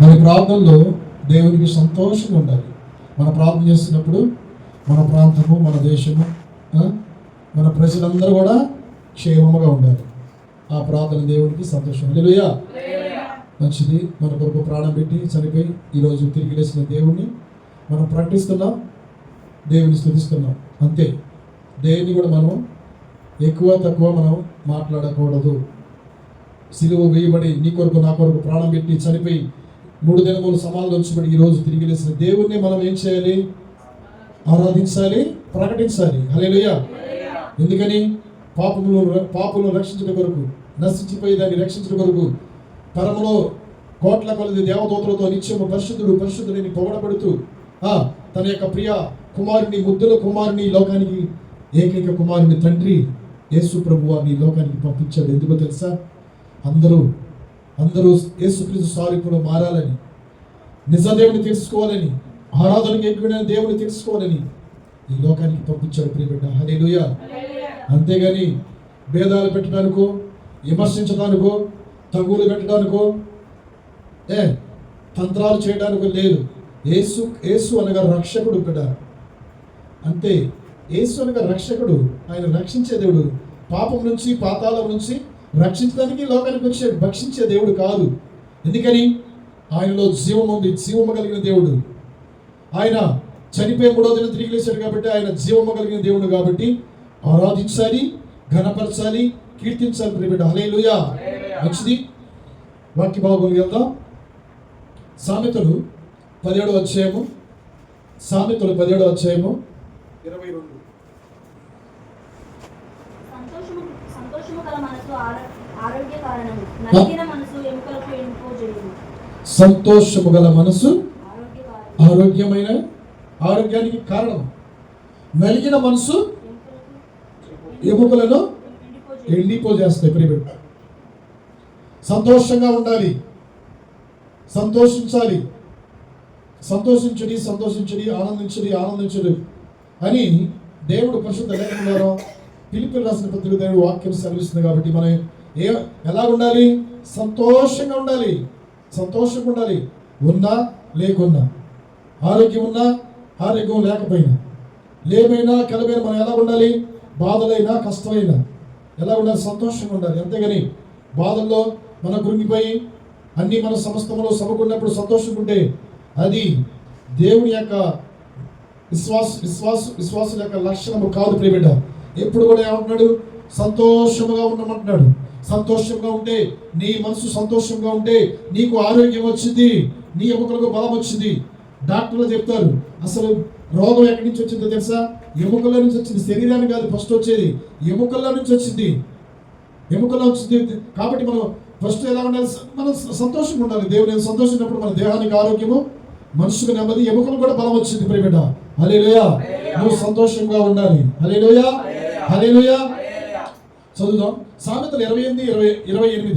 మన ప్రార్థనలో దేవునికి సంతోషంగా ఉండాలి. మన ప్రార్థన చేస్తున్నప్పుడు మన ప్రాంతము, మన దేశము, మన ప్రజలందరూ కూడా క్షేమముగా ఉండాలి. ఆ ప్రార్థన దేవునికి సంతోషం. హల్లెలూయా. మంచిది. మన కొరకు ప్రాణం పెట్టి చనిపోయి ఈరోజు తిరిగి లేచిన దేవుణ్ణి మనం ప్రకటిస్తున్నాం, దేవుని స్తుతిస్తున్నాం. అంతే. దేవుని కూడా మనం ఎక్కువ తక్కువ మనం మాట్లాడకూడదు. సిలువ వేయబడి నీ కొరకు నా కొరకు ప్రాణం పెట్టి చనిపోయి 3 దినములు సమాధిలో ఉంచబడి ఈరోజు తిరిగి లేచిన దేవుణ్ణి మనం ఏం చేయాలి? ఆరాధించాలి, ప్రకటించాలి. హల్లెలూయా. ఎందుకని? పాపులను రక్షించడం కొరకు, నశించిపోయి దాన్ని రక్షించడం కొరకు పరములో కోట్ల కొలది దేవదూతలతో నిత్యము పరిశుద్ధుడు పరిశుద్ధుడిని పొగడబడుతూ తన యొక్క ప్రియ కుమారుని, ముద్దుల కుమారుని, లోకానికి ఏకైక కుమారుని తండ్రి యేసు ప్రభు వారిని లోకానికి పంపించాడు. ఎందుకో తెలుసా? అందరూ యేసుక్రీస్తు స్వరూపంలో మారాలని, నిజ దేవుని తెలుసుకోవాలని, ఆరాధనకి ఎక్కువైన దేవుని తెలుసుకోవాలని ఈ లోకానికి పంపించాడు ప్రియబిడ్డ. హల్లెలూయా. అంతేగాని భేదాలు పెట్టడానికో, విమర్శించడానికో, తగులు పెట్టడానికో, తంత్రాలు చేయడానికో లేదు. యేసు అనగా రక్షకుడు బిడ్డ. అంతే. యేసు అనగా రక్షకుడు. ఆయన రక్షించే దేవుడు. పాపం నుంచి, పాతాళం నుంచి రక్షించడానికి లోకానికి వచ్చాడు. భక్షించే దేవుడు కాదు. ఎందుకని? ఆయనలో జీవం ఉంది, జీవము కలిగిన దేవుడు. ఆయన చనిపోయి 3వ దినం తిరిగి లేచాడు కాబట్టి ఆయన జీవము కలిగిన దేవుడు. కాబట్టి ఆరాధించాలి, ఘనపరచాలి, కీర్తించాలి ప్రియబిడ్డ. హల్లెలూయా. మంచిది. వాక్య భాగంలోకి వెళ్దాం. సామెతలు 17వ అధ్యాయము, సామెతలు 17వ అధ్యాయము 22. సంతోషము గల మనసు ఆరోగ్యానికి కారణం. నలిగిన మనసు ఎముకలను ఎండిపోజేస్తాయి. ప్రియబిడ్డ, సంతోషంగా ఉండాలి, సంతోషించాలి. సంతోషించడి, ఆనందించడి అని దేవుడు పరిశుద్ధ లేఖనంలో ఫిలిప్పీయులకు రాసిన పత్రిక దేవుడు వాక్యం సెలవిస్తుంది. కాబట్టి మనం ఎలా ఉండాలి? సంతోషంగా ఉండాలి. ఉన్నా లేకున్నా, ఆరోగ్యం ఉన్నా ఆరోగ్యం లేకపోయినా, లేమైనా కలమైనా మనం ఎలా ఉండాలి? బాధలైనా కష్టమైనా ఎలా ఉండాలి? సంతోషంగా ఉండాలి. అంతేగాని బాధల్లో మన కృంగిపోయి అన్ని మన సమస్తములో సమకూడినప్పుడు సంతోషంగా ఉంటే అది దేవుని యొక్క విశ్వాసం యొక్క లక్షణము కాదు ప్రియబిడ్డ. ఎప్పుడు కూడా ఏమంటున్నాడు? సంతోషముగా ఉండమంటున్నాడు. సంతోషంగా ఉంటే, నీ మనసు సంతోషంగా ఉంటే నీకు ఆరోగ్యం వచ్చింది, నీ ఎముకలకు బలం వచ్చింది. డాక్టర్లు చెప్తారు అసలు రోగం ఎక్కడి నుంచి వచ్చిందో తెలుసా? ఎముకల నుంచి వచ్చింది. శరీరాన్ని కాదు ఫస్ట్ వచ్చేది, ఎముకల్లో నుంచి వచ్చింది. కాబట్టి మనం ఫస్ట్ ఎలా ఉండాలి? మనం సంతోషంగా ఉండాలి. దేవుని సంతోషించినప్పుడు మన దేహానికి ఆరోగ్యము, మనసుకు నెమ్మది, ఎముకలు కూడా బలం వచ్చింది ప్రియబిడ్డ. హల్లెలూయా. నువ్వు సంతోషంగా ఉండాలి. హల్లెలూయా. హల్లెలూయా. చదువుదాం. సామెతలు 25-28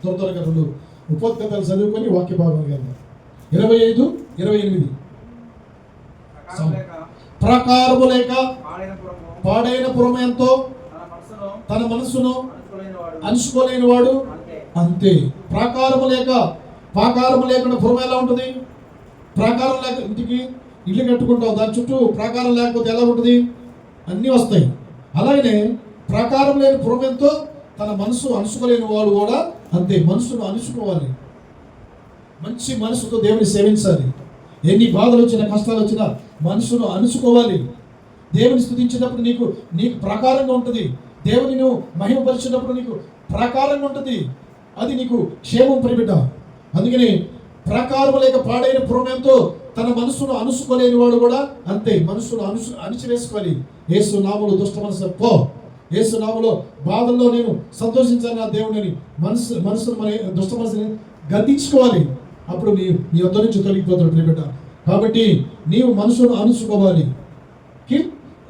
త్వరగా 2 ఉపోద్ఘాతాలు చదువుకొని వాక్య భాగం వెళ్దాం. 25-28. ప్రకారము లేక పాడైన పురము ఎంతో తన మనస్సును అంచుకోలేని వాడు అంతే. ప్రాకారము లేకుండా పురం ఎలా ఉంటుంది? ప్రాకారం లేక ఇంటికి ఇల్లు కట్టుకుంటాం, దాని చుట్టూ ప్రాకారం లేకపోతే ఎలా ఉంటుంది? అన్నీ వస్తాయి. అలాగనే ప్రాకారం లేని పురం ఎంతో తన మనసు అణుచుకోలేని వాడు కూడా అంతే. మనసును అణుచుకోవాలి. మంచి మనసుతో దేవుని సేవించాలి. ఎన్ని బాధలు వచ్చినా, కష్టాలు వచ్చినా మనసును అణుచుకోవాలి. దేవుని స్తుతించినప్పుడు నీకు ప్రాకారంగా ఉంటుంది. దేవుని నువ్వు మహిమపరిచినప్పుడు నీకు ప్రాకారంగా ఉంటుంది. అది నీకు క్షేమం ప్రియబిడ్డ. అందుకని ప్రాకారం లేక పాడైన పురం ఎంతో తన మనసును అణుచుకోలేని వాడు కూడా అంతే. మనసును అణిచివేసుకోవాలి. యేసు నామములో దుష్ట మనసు పో. యేసు నామములో బాధల్లో నేను సంతోషించాను నా దేవుడిని మనసును మన దుష్ట మనసుని గద్దించుకోవాలి. అప్పుడు నీ వద్ద నుంచి తొలగిపోతాడు ప్రియబిడ్డ. కాబట్టి నీవు మనసును అణుచుకోవాలి.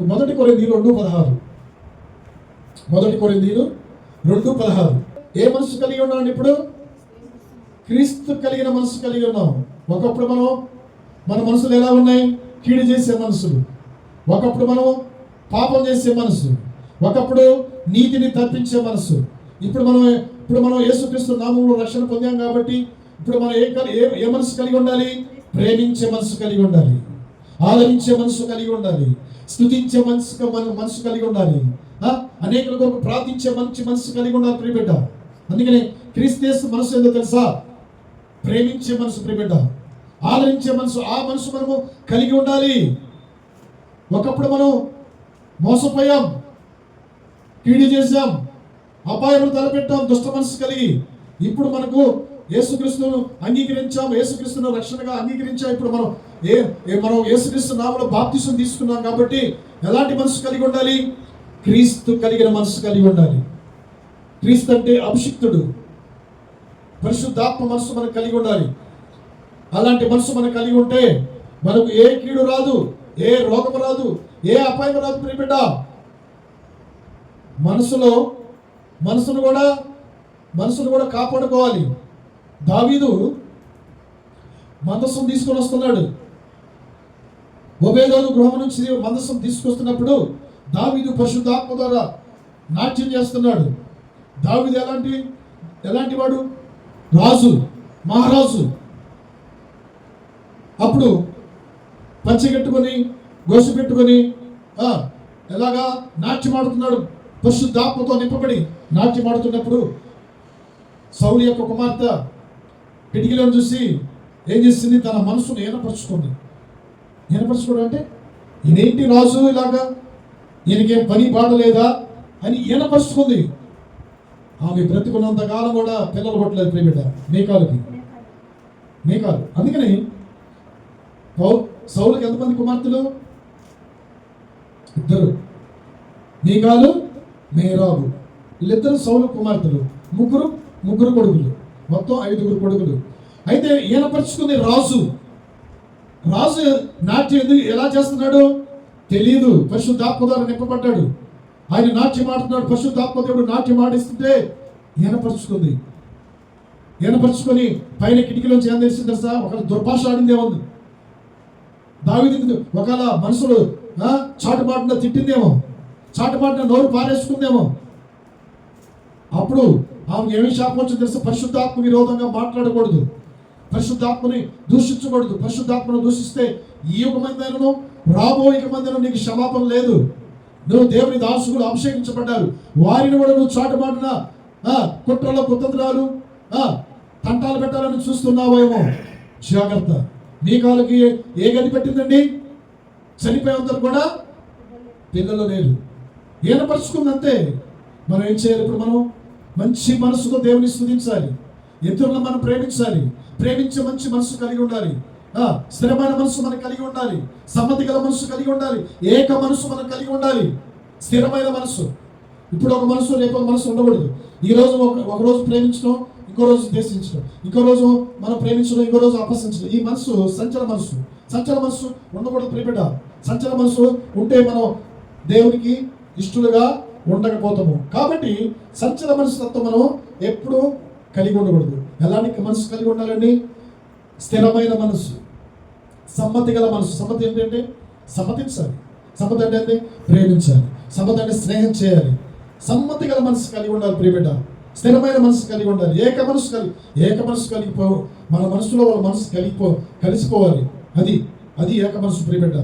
1 కొరింథీయులు 2:16. ఏ మనసు కలిగి ఉన్నాను? ఇప్పుడు క్రీస్తు కలిగిన మనసు కలిగి ఉన్నాం. ఒకప్పుడు మన మనసులు ఎలా ఉన్నాయి? కీడు చేసే మనసులు. ఒకప్పుడు మనం పాపం చేసే మనసు. ఒకప్పుడు నీతిని తప్పించే మనసు. ఇప్పుడు మనం యేసుక్రీస్తు నామములో రక్షణ పొందాం కాబట్టి ఇప్పుడు మనం ఏ మనసు కలిగి ఉండాలి? ప్రేమించే మనసు కలిగి ఉండాలి, ఆదరించే మనసు కలిగి ఉండాలి, స్తుతించే మనసు కలిగి ఉండాలి, అనేకుల కొరకు ప్రార్థించే మంచి మనసు కలిగి ఉండాలి ప్రియబిడ్డ. అందుకని క్రీస్తు మనసు ఏందో తెలుసా? ప్రేమించే మనసు ప్రియబిడ్డ, ఆదరించే మనసు. ఆ మనసు మనము కలిగి ఉండాలి. ఒకప్పుడు మనం మోసపోయాం, కీడు చేశాం, అపాయములు తలపెట్టాం దుష్ట మనసు కలిగి. ఇప్పుడు మనకు యేసుక్రీస్తును అంగీకరించాం, యేసుక్రీస్తును రక్షణగా అంగీకరించాం. ఇప్పుడు మనం యేసుక్రీస్తు నామములో బాప్తిసం తీసుకున్నాం. కాబట్టి ఎలాంటి మనసు కలిగి ఉండాలి? క్రీస్తు కలిగిన మనసు కలిగి ఉండాలి. క్రీస్తు అంటే అభిషిక్తుడు, పరిశుద్ధాత్మ మనసు మనకు కలిగి ఉండాలి. అలాంటి మనసు మనకు కలిగి ఉంటే మనకు ఏ కీడు రాదు, ఏ రోగం రాదు, ఏ అపాయం రాదు ప్రియబిడ్డ. మనసును కూడా కాపాడుకోవాలి. దావీదు మందసం తీసుకొని వస్తున్నాడు. ఓబేదోను గృహం నుంచి మందసం తీసుకొస్తున్నప్పుడు దావీదు పరిశుద్ధాత్మ ద్వారా నాట్యం చేస్తున్నాడు. దావీదు ఎలాంటి వాడు? రాజు, మహారాజు. అప్పుడు పంచె కట్టుకొని, గోసు పెట్టుకొని ఎలాగా నాట్యం ఆడుతున్నాడు. పరిశుద్ధాత్మతో నింపబడి నాట్యం ఆడుతున్నప్పుడు సౌలు యొక్క కుమార్తె కిటికీలో చూసి ఏం చేసింది? తన మనసును ఏనపరుచుకుంది. ఏనపరుచుకోవడం అంటే ఈయనేంటి రాజు ఇలాగా, ఈయనకేం పని బాడలేదా అని ఏనపరుచుకుంది. ఆమె బ్రతికున్నంతకాలం కూడా పిల్లలు కొట్టలేదు ప్రియబిడ్డ, మేకాలు. అందుకని సౌలుకి ఎంతమంది కుమార్తెలు? 2. మీకాలు, మేరాబు. వీళ్ళిద్దరు సౌలు కుమార్తెలు. ముగ్గురు కొడుకులు, మొత్తం 5 కొడుకులు. అయితే ఈయన పరుచుకుంది రాజు నాట్యం ఎలా చేస్తున్నాడు తెలియదు. పరిశుద్ధాత్మ ద్వారా నింపబడ్డాడు. ఆయన నాట్యం ఆడుతున్నాడు. పరిశుద్ధాత్మ దేవుడు నాట్యం ఆడిస్తుంటే ఈయన పరుచుకొని పైన కిటికీలోంచి ఏం తెలిసింది తెలుసా? ఒక దుర్భాష ఆడిందేమో. దావీదుకి ఒకవేళ మనుషులు చాటుమాటున తిట్టిందేమో, చాటుమాటున నోరు పారేసుకుందేమో. అప్పుడు ఆమెకు ఏమి శాపం వచ్చింది తెలుసా? పరిశుద్ధాత్మ విరోధంగా మాట్లాడకూడదు, పరిశుద్ధాత్మని దూషించకూడదు. పరిశుద్ధాత్మను దూషిస్తే ఈ యుగమందైనను రాబో యుగమందైనా నీకు క్షమాపణ లేదు. నువ్వు దేవుని దాసుకులు అభిషేకించబడ్డారు. వారిని కూడా నువ్వు చాటుమాటున కుట్రలు, కుతంత్రాలు, తంటాలు పెట్టాలని చూస్తున్నావేమో. జాగ్రత్త. మీకాలకి ఏ గది పెట్టిందండి? చనిపోయేందరూ కూడా పిల్లలు లేరు. ఏనపరుచుకుందంతే. మనం ఏం చేయాలి? ఇప్పుడు మనం మంచి మనసుతో దేవుని స్తుతించాలి, ఇతరులను మనం ప్రేమించాలి, ప్రేమించే మంచి మనసు కలిగి ఉండాలి, స్థిరమైన మనసు మనకు కలిగి ఉండాలి, సమ్మతి గల మనసు కలిగి ఉండాలి, ఏక మనసు మనం కలిగి ఉండాలి, స్థిరమైన మనసు. ఇప్పుడు ఒక మనసు, రేపు ఒక మనసు ఉండకూడదు. ఈరోజు ఒక రోజు ప్రేమించడం, ఇంకో రోజు ద్వేషించడం, ఇంకో రోజు మనం ప్రేమించడం, ఇంకో రోజు అపహసించడం. ఈ మనసు సంచల మనసు ఉండకూడదు ప్రియబిడ్డ. సంచల మనసు ఉంటే మనం దేవునికి ఇష్టలుగా ఉండకపోతాము. కాబట్టి సంచల మనసుతో మనం ఎప్పుడు కలిగి ఉండకూడదు. ఎలాంటి మనసు కలిగి ఉండాలండి? స్థిరమైన మనసు, సమ్మతి గల మనసు. సమ్మతి ఏంటంటే సమ్మతించాలి. సమ్మతి అంటే ప్రేమించాలి. సమ్మతి అంటే స్నేహం చేయాలి. సమ్మతి గల మనసు కలిగి ఉండాలి ప్రియబిడ్డ. స్థిరమైన మనసు కలిగి ఉండాలి. ఏక మనసు కలిగిపో. మన మనసులో వాళ్ళ మనసు కలిసిపోవాలి. అది ఏక మనసు ప్రియబిడ్డ.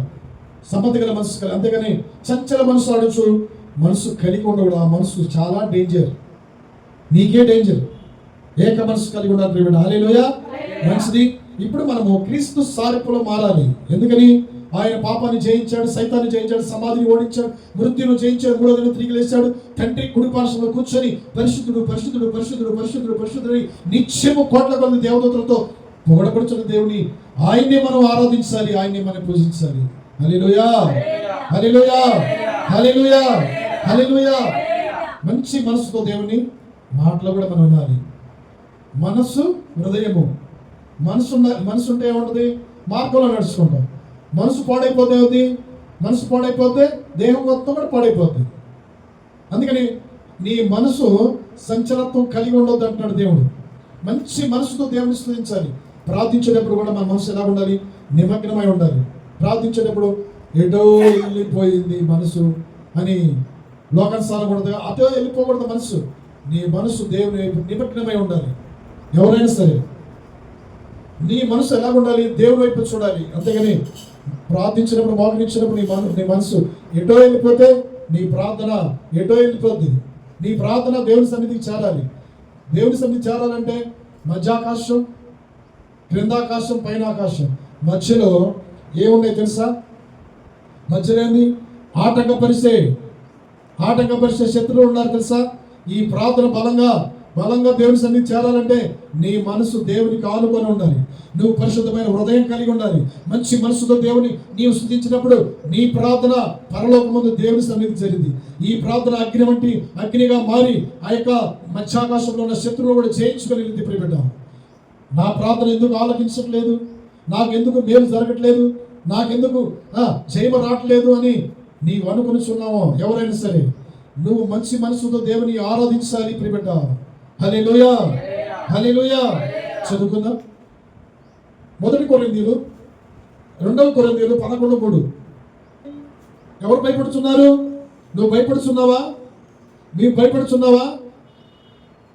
సమ్మతి గల మనసు కలిగి. అంతేగాని చంచల మనసు ఆడుచు మనసు కలిగి ఉండకూడదు. ఆ మనసు చాలా డేంజర్, నీకే డేంజర్. ఏక మనసు కలిగి ఉండాలి ప్రియబిడ్డ. హల్లెలూయా. మంచిది. ఇప్పుడు మనము క్రీస్తు సారూప్యంలో మారాలి. ఎందుకని? ఆయన పాపాన్ని జయించాడు, సైతాన్ని జయించాడు, సమాధిని ఓడించాడు, మృత్యును జయించాడు, 3వ దినం తిరిగి లేచాడు. తండ్రి కుడి పార్శ్వంలో కూర్చొని పరిశుద్ధుడు పరిశుద్ధుడు పరిశుద్ధుడు పరిశుద్ధుడు పరిశుద్ధుడు నిత్యము కోట్ల కొద్ది దేవదూతలతో పొగడబడుచున్న దేవుని ఆయన్ని మనం ఆరాధించాలి, ఆయన్ని మనం పూజించాలి. హల్లెలూయా, హల్లెలూయా, హల్లెలూయా, హల్లెలూయా. మంచి మనసుతో దేవుని మాటలు కూడా మనం వినాలి. మనసు, హృదయము. మనసు ఉంటే ఏముంటుంది? మార్గంలో నడుచుకుంటాం. మనసు పాడైపోతే దేహం మొత్తం కూడా పాడైపోతుంది. అందుకని నీ మనసు సంచలత్వం కలిగి ఉండొద్దు అంటున్నాడు దేవుడు. మంచి మనసుతో దేవుని స్తుతించాలి. ప్రార్థించేటప్పుడు కూడా మన మనసు ఎలా ఉండాలి? నిమగ్నమై ఉండాలి. ప్రార్థించేటప్పుడు ఎటో వెళ్ళిపోయింది మనసు అని లోకానుసారకూడదు, అటో వెళ్ళిపోకూడదు మనసు. నీ మనసు దేవుని నిమగ్నమై ఉండాలి. ఎవరైనా సరే నీ మనసు ఎలా ఉండాలి? దేవుని వైపు చూడాలి. అంతేగాని ప్రార్థించినప్పుడు, మోకరించినప్పుడు నీ మనసు ఎటో వెళ్ళిపోతే నీ ప్రార్థన ఎటో వెళ్ళిపోద్ది. నీ ప్రార్థన దేవుని సన్నిధికి చేరాలి. దేవుని సన్నిధికి చేరాలంటే మధ్యాకాశం, క్రిందాకాశం, పైన ఆకాశం, మధ్యలో ఏమున్నాయి తెలుసా? మధ్యలో ఏంది? ఆటంకపరిచే శత్రువులు ఉన్నారు తెలుసా? ఈ ప్రార్థన బలంగా దేవుని సన్నిధి చేరాలంటే నీ మనసు దేవునికి ఆనుకొని ఉండాలి. నువ్వు పరిశుద్ధమైన హృదయం కలిగి ఉండాలి. మంచి మనసుతో దేవుని నీవు స్తుతించినప్పుడు నీ ప్రార్థన పరలోకమందు దేవుని సన్నిధి జరిగింది. ఈ ప్రార్థన అగ్నిగా మారి ఆ యొక్క మధ్యాకాశంలో ఉన్న శత్రువులు కూడా జయించుకొని ప్రియబిడ్డ, నా ప్రార్థన ఎందుకు ఆలకించట్లేదు, నాకెందుకు మేలు జరగట్లేదు, నాకెందుకు జయమ రావట్లేదు అని నీవు అనుకునిచున్నావో, ఎవరైనా సరే నువ్వు మంచి మనసుతో దేవుని ఆరాధించాలి ప్రియబిడ్డ. హల్లెలూయా, హల్లెలూయా. చదువుకుందాం. 1 కొరింథీయులు 2 కొరింథీయులు 11:3. ఎవరు భయపడుతున్నారు? నువ్వు భయపడుతున్నావా? నీవు భయపడుతున్నావా?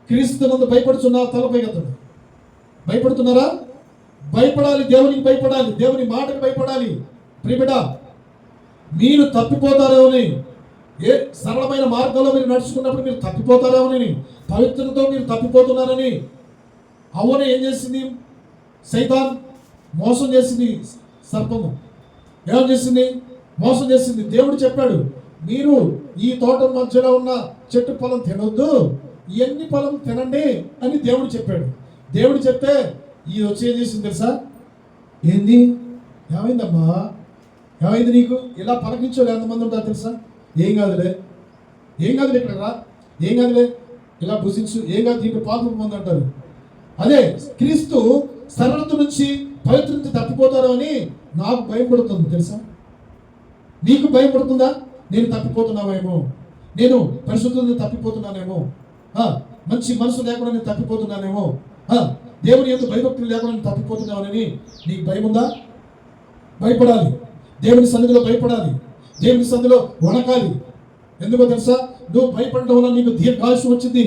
క్రీస్తునందు భయపడుతున్నావా? తలపైకెత్తండి. భయపడుతున్నారా? భయపడాలి. దేవునికి భయపడాలి. దేవుని మాటకు భయపడాలి ప్రియబిడ్డ. మీరు తప్పిపోతారేమోని, ఏ సరళమైన మార్గంలో మీరు నడుచుకున్నప్పుడు మీరు తప్పిపోతారేమోనని, పవిత్రతో మీరు తప్పిపోతున్నారని. అవును, ఏం చేసింది? సైతాన్ మోసం చేసింది. సర్పము ఏం చేసింది? మోసం చేసింది. దేవుడు చెప్పాడు, మీరు ఈ తోట మధ్యలో ఉన్న చెట్టు ఫలం తినొద్దు, ఇవన్నీ ఫలం తినండి అని దేవుడు చెప్పాడు. దేవుడు చెప్తే ఈ వచ్చి ఏం చేసింది తెలుసా? ఏంది? ఏమైందమ్మా? ఏమైంది నీకు? ఇలా పలకించోళ్ళు ఎంతమంది ఉంటారు తెలుసా? ఏం కాదులే ఇక్కడ రా, ఏం కాదులే, ఇలా భుజించు, ఏం కాదు, దీంట్లో పాపం పొంది అంటారు. అదే క్రీస్తు సరళత నుంచి పవిత్ర నుంచి తప్పిపోతారు అని నాకు భయం పడుతుంది తెలుసా? నీకు భయం పడుతుందా? నేను తప్పిపోతున్నామేమో, నేను పరిశుద్ధులను తప్పిపోతున్నానేమో, మంచి మనసు లేకుండా నేను తప్పిపోతున్నానేమో, దేవుని ఎందుకు భయభక్తులు లేకుండా నేను తప్పిపోతున్నానని నీకు భయం ఉందా? భయపడాలి. దేవుని సన్నిధిలో భయపడాలి. దేవుని సన్నిధిలో వణకాలి. ఎందుకో తెలుసా? నువ్వు భయపడడం వల్ల నీకు దీర్ఘాయుష్ వచ్చింది.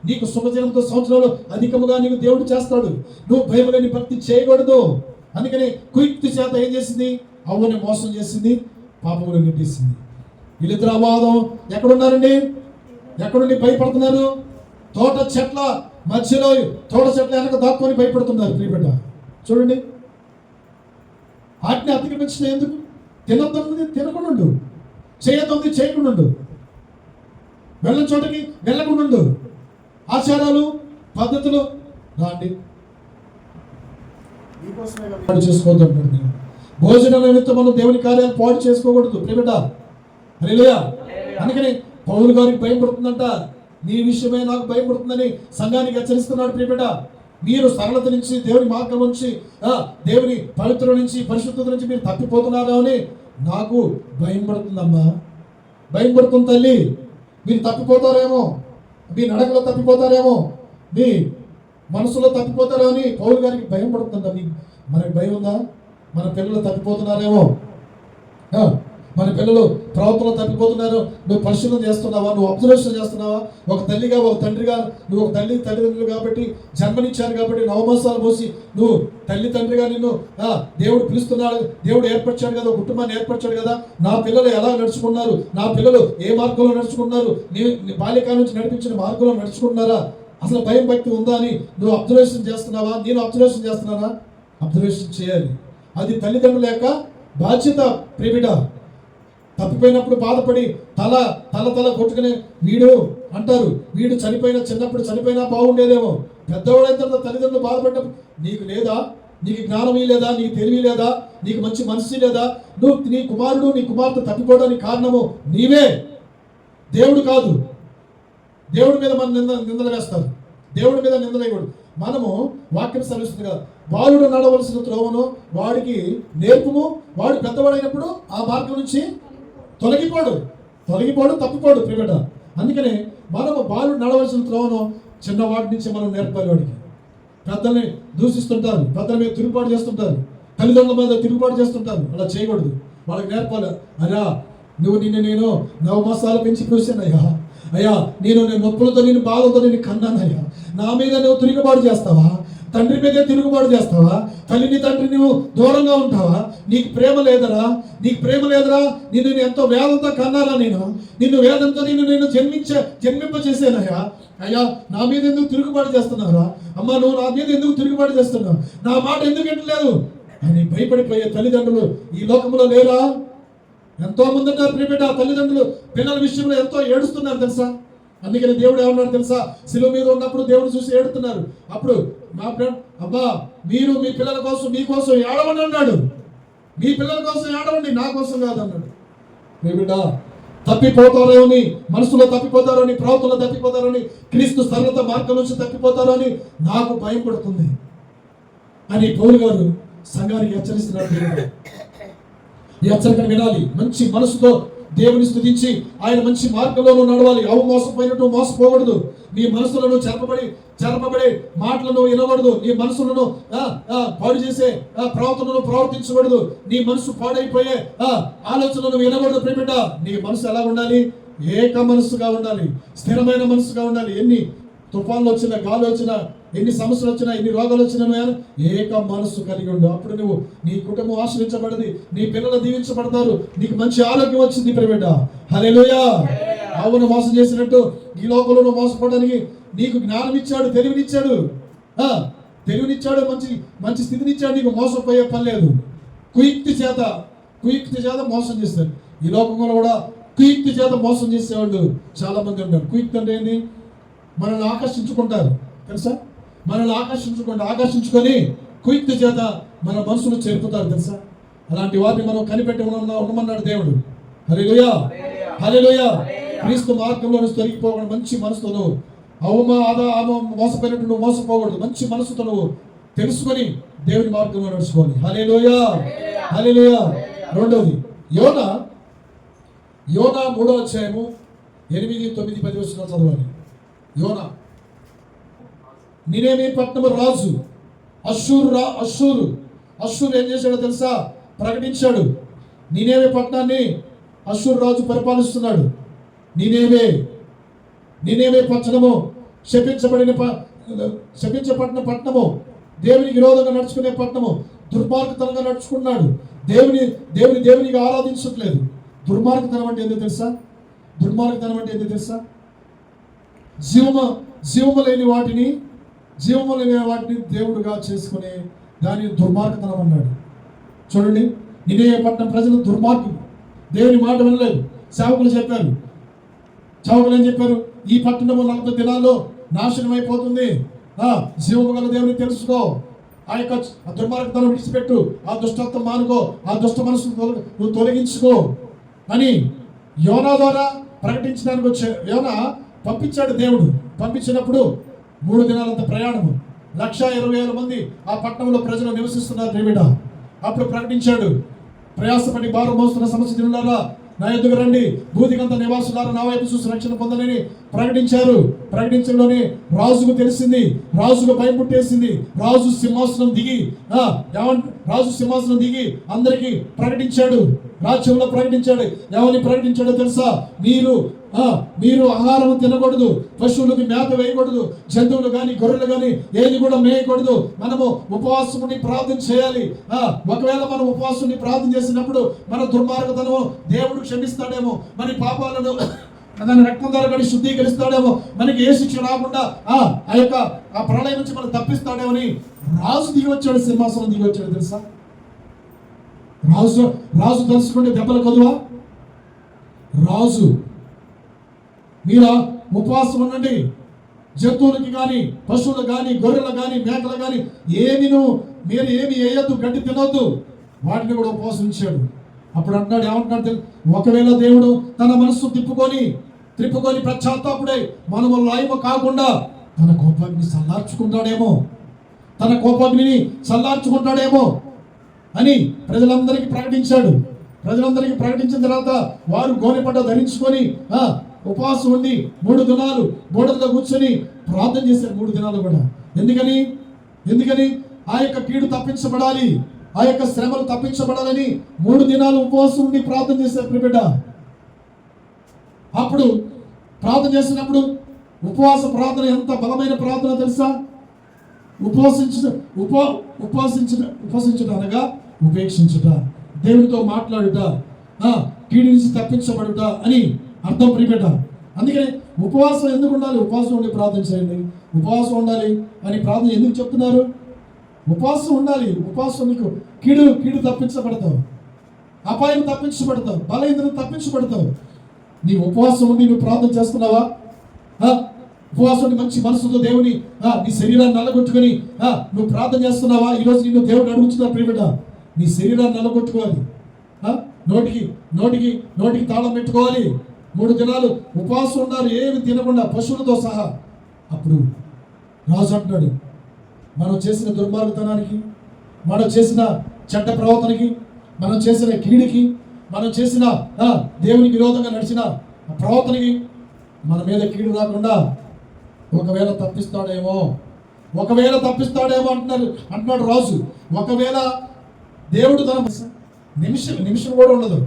నీకు శుభజనంతో సంవత్సరాలు అధికముగా నీకు దేవుడు చేస్తాడు. నువ్వు భయం లేని భక్తి చేయకూడదు. అందుకని కుయుక్తి చేత ఏం చేసింది? అవ్వని మోసం చేసింది, పాపములు నింపేసింది. వీళ్ళిద్దరు అవాదం ఎక్కడున్నారండి? ఎక్కడుండి భయపడుతున్నారు? తోట చెట్ల మధ్యలో, తోట చెట్ల వెనక దాక్కొని భయపడుతున్నారు ప్రియబిడ్డ. చూడండి, ఆజ్ఞ అతిక్రమించిన ఎందుకు? తినొద్దు తినకుండా, చేయొద్దు చేయకుండా, వెళ్ళని చోటకి వెళ్ళకుండా, ఆచారాలు పద్ధతులు రాండి చేసుకోవద్దు అంటుంది. భోజనం నిమిత్తం మనం దేవుని కార్యాలు పాడు చేసుకోకూడదు ప్రియబిడ్డ. హల్లెలూయా. అందుకని పౌలు గారికి భయం పడుతుందంట. నీ విషయమే నాకు భయం పడుతుందని సంఘానికి హెచ్చరిస్తున్నాడు ప్రియబిడ్డ. మీరు సరళత నుంచి, దేవుని మార్గం నుంచి, దేవుని పవిత్ర నుంచి, పరిశుద్ధత నుంచి మీరు తప్పిపోతున్నారో అని నాకు భయం పడుతుందమ్మా. భయం పడుతుంది తల్లి. మీరు తప్పిపోతారేమో, మీ నడకలో తప్పిపోతారేమో, మీ మనసులో తప్పిపోతారో అని పౌలు గారికి భయం పడుతుందా? మనకి భయం ఉందా? మన పిల్లలు తప్పిపోతున్నారేమో, మన పిల్లలు ప్రవర్తనలో తప్పిపోతున్నారు. నువ్వు పరిశీలన చేస్తున్నావా? నువ్వు అబ్జర్వేషన్ చేస్తున్నావా? ఒక తల్లిగా, ఒక తండ్రిగా, నువ్వు ఒక తల్లిదండ్రులు కాబట్టి, జన్మనిచ్చారు కాబట్టి, 9 మాసాలు మోసి నువ్వు తండ్రిగా నిన్ను దేవుడు పిలుస్తున్నాడు. దేవుడు ఏర్పరిచాడు కదా, కుటుంబాన్ని ఏర్పరిచాడు కదా. నా పిల్లలు ఎలా నడుచుకున్నారు, నా పిల్లలు ఏ మార్గంలో నడుచుకున్నారు, నీ బాల్యకాలం నుంచి నడిపించిన మార్గంలో నడుచుకుంటున్నారా, అసలు భయం భక్తి ఉందా అని నువ్వు అబ్జర్వేషన్ చేస్తున్నావా? నేను అబ్జర్వేషన్ చేస్తున్నానా? అబ్జర్వేషన్ చేయాలి. అది తల్లిదండ్రుల యొక్క బాధ్యత ప్రియబిడ్డ. తప్పిపోయినప్పుడు బాధపడి తల కొట్టుకునే వీడు అంటారు, వీడు చిన్నప్పుడు చనిపోయినా బాగుండేదేమో. పెద్దవాడైన తల్లిదండ్రులు బాధపడ్డప్పుడు నీకు లేదా? నీకు జ్ఞానం లేదా? నీకు తెలివి లేదా? నీకు మంచి మనసు లేదా? నువ్వు నీ కుమారుడు, నీ కుమార్తె తప్పిపోవడానికి కారణము నీవే, దేవుడు కాదు. దేవుడి మీద మన నిందలు వేస్తారు. దేవుడి మీద నిందలు వేయకూడదు. మనము వాక్యం సెలవిస్తుంది కదా, బాలుడు నడవలసిన త్రోవను వాడికి నేర్పుము, వాడు పెద్దవాడైనప్పుడు ఆ మార్గం నుంచి తొలగిపోడు, తప్పిపోడు ప్రియబిడ్డ. అందుకనే మనము బాలుడు నడవలసిన త్రోవను చిన్నవాడి నుంచి మనం నేర్పాలి. వాడికి పెద్దల్ని దూషిస్తుంటారు, పెద్దల మీద తిరుగుబాటు చేస్తుంటారు, తల్లిదండ్రుల మీద తిరుగుబాటు చేస్తుంటారు. అలా చేయకూడదు. వాళ్ళకి నేర్పాలి. అయ్యా, నేను 9 మాసాలు పెంచి చూశానయ్యా, నేను నొప్పులతో, నేను బాధతో నేను కన్నానయ్యా, నా మీద నువ్వు తిరుగుబాటు చేస్తావా? తండ్రి మీదే తిరుగుబాటు చేస్తావా? తల్లిని తండ్రి నువ్వు దూరంగా ఉంటావా? నీకు ప్రేమ లేదరా? నీకు ప్రేమ లేదరా? నిన్ను ఎంతో వేదంతో కన్నారా? నిన్ను వేదంతో నేను జన్మింప చేశానయ్యా. అయ్యా, నా మీద ఎందుకు తిరుగుబాటు చేస్తున్నావురా? అమ్మ, నువ్వు నా మీద ఎందుకు తిరుగుబాటు చేస్తున్నావు? నా మాట ఎందుకు వింటలేదు అని భయపడిపోయే తల్లిదండ్రులు ఈ లోకంలో లేరా? ఎంతో మంది ఉన్నారు ప్రియబిడ్డ. తల్లిదండ్రులు పిల్లల విషయంలో ఎంతో ఏడుస్తున్నారు తెలుసా? అందుకని దేవుడు ఏమన్నాడు తెలుసా? శిలువ మీద ఉన్నప్పుడు దేవుడు చూసి ఏడుతున్నారు. అప్పుడు మా ఫ్రెండ్, అబ్బా, మీరు మీ పిల్లల కోసం, మీకోసం ఏడవండి అన్నాడు. మీ పిల్లల కోసం ఏడవండి, నా కోసం కాదన్నాడు. ప్రియబిడ్డ, తప్పిపోతారని, మనసులో తప్పిపోతారని, ప్రవర్తనలో తప్పిపోతారని, క్రీస్తు సరళత మార్గం నుంచి తప్పిపోతారని నాకు భయం పడుతుంది అని పౌలు గారు సంఘానికి హెచ్చరిస్తున్నారు. ఈ హెచ్చరికను వినాలి. మంచి మనసుతో దేవుని స్తుతించి ఆయన మంచి మార్గంలో నడవాలి. అవు మోసపోయినట్టు మోసపోకూడదు. నీ మనసులను చెరపబడే మాటలను వినకూడదు. నీ మనసులను పాడు చేసే ప్రవర్తనను ప్రవర్తించకూడదు. నీ మనసు పాడైపోయే ఆలోచనలను వినకూడదు. ప్రియబిడ్డ, నీ మనసు ఎలా ఉండాలి? ఏక మనసుగా ఉండాలి, స్థిరమైన మనసుగా ఉండాలి. ఎన్ని తుఫాన్లు వచ్చినా, గాలి వచ్చినా, ఎన్ని సమస్యలు వచ్చినా, ఎన్ని రోగాలు వచ్చినా ఏక మనస్సు కలిగి ఉండు. అప్పుడు నువ్వు, నీ కుటుంబం ఆశ్రయించబడది, నీ పిల్లలు దీవించబడతారు, నీకు మంచి ఆరోగ్యం వచ్చింది ప్రియబిడ్డ. హల్లెలూయా. అవును, మోసం చేసినట్టు ఈ లోకంలో నువ్వు మోసపోవడానికి నీకు జ్ఞానం ఇచ్చాడు, తెలివినిచ్చాడు, మంచి స్థితినిచ్చాడు. నీకు మోసపోయే పని లేదు. కుయుక్తి చేత మోసం చేస్తారు. ఈ లోకంలో కూడా కుయుక్తి చేత మోసం చేసేవాళ్ళు చాలా మంది ఉంటారు. కుయుక్తి అంటే ఏంటి? మనల్ని ఆకర్షించుకుంటారు తెలుసా? మనల్ని ఆకర్షించుకొని కుయుక్తి చేత మన మనసును చేరుపుతారు తెలుసా? అలాంటి వారిని మనం కనిపెట్టి ఉండమన్నాడు దేవుడు. హల్లెలూయా, హల్లెలూయా. క్రీస్తు మార్గంలో నుంచి తొలగిపోకుండా మంచి మనసుతో మోసపోయినట్టు నువ్వు మోసపోకూడదు. మంచి మనసుతో నువ్వు తెలుసుకొని దేవుని మార్గంలో నడుచుకోవాలి. హల్లెలూయా, హల్లెలూయా. రెండవది, యోనా 3వ అధ్యాయము 8, 9, 10 వచనాలు చదవాలి. యోనా, నినేవే పట్టణము రాజు అష్షూరు ఏం చేశాడో తెలుసా? ప్రకటించాడు. నినేవే పట్టణాన్ని అష్షూరు రాజు పరిపాలిస్తున్నాడు. నినేవే పట్టణము శపించబడిన పట్టణము, దేవునికి విరోధంగా నడుచుకునే పట్టణము, దుర్మార్గతనంగా నడుచుకున్నాడు. దేవునికి ఆరాధించట్లేదు. దుర్మార్గతనం అంటే ఏంటో తెలుసా? జీవము లేని వాటిని దేవుడుగా చేసుకునే దాని దుర్మార్గతనం అన్నాడు. చూడండి, నినేవే పట్టణం ప్రజలు దుర్మార్గులు, దేవుని మాట వినలేదు. సేవకులు ఏం చెప్పారు? ఈ పట్టణము 40 దినాల్లో నాశనం అయిపోతుంది. జీవము గల దేవుని తెలుసుకో, ఆ యొక్క దుర్మార్గతనం విడిచిపెట్టు, ఆ దుష్టత్వం మానుకో, ఆ దుష్ట మనసును నువ్వు తొలగించుకో అని యోనా ద్వారా ప్రకటించడానికి యోనా పంపించాడు దేవుడు. పంపించినప్పుడు 3 దినాలంత ప్రయాణము, 1,20,000 మంది ఆ పట్టణంలో ప్రజలు నివసిస్తున్నారు ప్రియబిడ్డ. అప్పుడు ప్రకటించాడు, ప్రయాసపడి భారం మోస్తున్న సమస్య జనులారా నా ఎదుగు రండి, భూదిగంత నివాసులారా నా వైపు చూసి రక్షణ పొందనని ప్రకటించారు. ప్రకటించడంలోనే రాజుకు తెలిసింది, రాజుకు భయం పుట్టేసింది. రాజు సింహాసనం దిగి అందరికీ ప్రకటించాడు, రాజ్యంలో ప్రకటించాడు. ఎవరిని ప్రకటించాడో తెలుసా? మీరు ఆహారం తినకూడదు, పశువులకు మేత వేయకూడదు, జంతువులు కానీ గొర్రెలు కానీ ఏది కూడా మేయకూడదు. మనము ఉపవాసం ఉండి ప్రార్థన చేయాలి. ఒకవేళ మనం ఉపవాసం ఉండి ప్రార్థన చేసినప్పుడు మన దుర్మార్గతను దేవుడు క్షమిస్తాడేమో, మన పాపాలను దాని రక్తం ద్వారా కానీ శుద్ధీకరిస్తాడేమో, మనకి ఏ శిక్ష రాకుండా ఆ ప్రళయం నుంచి మనం తప్పిస్తాడేమో అని రాజు దిగి వచ్చాడు, సింహాసనం దిగి వచ్చాడు తెలుసా? రాజు తెలుసుకుంటే దెబ్బలు కదువా? రాజు, మీరు ఉపవాసం ఉండండి, జంతువులకి కానీ పశువులు కానీ గొర్రెలు కానీ మేకలు కానీ మీరు ఏమి వేయద్దు, గడ్డి తినొద్దు, వాటిని కూడా ఉపవాసం ఇచ్చాడు. అప్పుడు అంటున్నాడు, ఏమంటున్నాడు? ఒకవేళ దేవుడు తన మనస్సు త్రిప్పుకొని పశ్చాత్తాపుడై మనము లాయము కాకుండా తన కోపాగ్ని చల్లార్చుకుంటాడేమో అని ప్రజలందరికీ ప్రకటించాడు. ప్రజలందరికీ ప్రకటించిన తర్వాత వారు గోనెపట్ట ధరించుకొని ఉపవాసం ఉండి 3 దినాలు బోడలో కూర్చొని ప్రార్థన చేశారు. 3 దినాలు కూడా. ఎందుకని ఆ యొక్క కీడు తప్పించబడాలి, ఆ యొక్క శ్రమలు తప్పించబడాలని 3 దినాలు ఉపవాసం ఉండి ప్రార్థన చేశారు ప్రియబిడ్డ. అప్పుడు ప్రార్థన చేసినప్పుడు ఉపవాస ప్రార్థన ఎంత బలమైన ప్రార్థన తెలుసా? ఉపవసించుట అనగా ఉపేక్షించుట, దేవునితో మాట్లాడుట, కీడు నుంచి తప్పించబడుట అని అర్థం ప్రియబిడ్డ. అందుకని ఉపవాసం ఎందుకు ఉండాలి? ఉపవాసం ఉండి ప్రార్థన చేయండి. ఉపవాసం ఉండాలి అని ప్రార్థన ఎందుకు చెప్తున్నారు? ఉపవాసం ఉండాలి. ఉపవాసం నీకు కీడు తప్పించబడతావు, అపాయం తప్పించబడతావు, బలహీనతను తప్పించబడతావు. నీ ఉపవాసం ఉండి నువ్వు ప్రార్థన చేస్తున్నావా? ఉపవాసం మంచి మనసుతో దేవుని నీ శరీరాన్ని నల్లగొట్టుకొని నువ్వు ప్రార్థన చేస్తున్నావా? ఈరోజు నిన్ను దేవుడు అడుగుతున్నారు ప్రియబిడ్డ, నీ శరీరాన్ని నల్లగొట్టుకోవాలి, నోటికి తాళం పెట్టుకోవాలి. 3 దినాలు ఉపవాసం ఉన్నారు, ఏమి తినకుండా పశువులతో సహా. అప్పుడు రాజు అంటున్నాడు, మనం చేసిన దుర్మార్గతనానికి, మనం చేసిన చెడ్డ ప్రవర్తనకి, మనం చేసిన కీడికి, మనం చేసిన దేవునికి విరోధంగా నడిచిన ప్రవర్తనకి మన మీద కీడు రాకుండా ఒకవేళ తప్పిస్తాడేమో అంటున్నాడు రాజు. ఒకవేళ దేవుడు తన నిమిషం కూడా ఉండదు.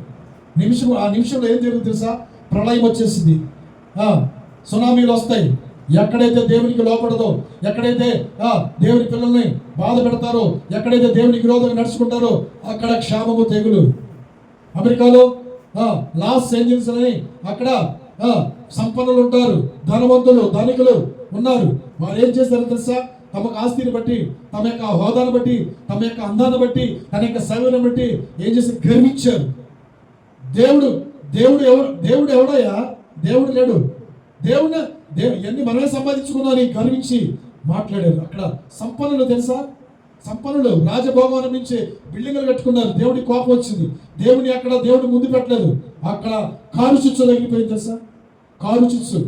ఆ నిమిషంలో ఏం జరుగుతుంది తెలుసా? ప్రళయం వచ్చేసింది, సునామీలు వస్తాయి. ఎక్కడైతే దేవునికి లోపడదో, ఎక్కడైతే దేవుని పిల్లల్ని బాధ పెడతారో, ఎక్కడైతే దేవునికి విరోధంగా నడుచుకుంటారో అక్కడ క్షామము, తెగులు. అమెరికాలో లాస్ ఏంజల్స్ అని అక్కడ సంపన్నులు ఉంటారు, ధనవంతులు, ధనికులు ఉన్నారు. వారు ఏం చేస్తారో తెలుసా? తమకు ఆస్తిని బట్టి, తమ యొక్క హోదాను బట్టి, తమ యొక్క అందాన్ని బట్టి, తన యొక్క సేవను బట్టి ఏం చేసి గర్వించారు. దేవుడు ఎవడయ్యా? దేవుడు లేడు. దేవుడు ఎన్ని మనమే సంపాదించుకున్నారని గర్వించి మాట్లాడారు. అక్కడ సంపన్నులు తెలుసా? సంపన్నులు రాజభోగం నుంచి బిల్డింగులు కట్టుకున్నారు. దేవుడి కోపం వచ్చింది. దేవుడి ముందు పెట్టలేదు. అక్కడ కారు చుచ్చు తగిలిపోయింది తెలుసా? కారు చుచ్చు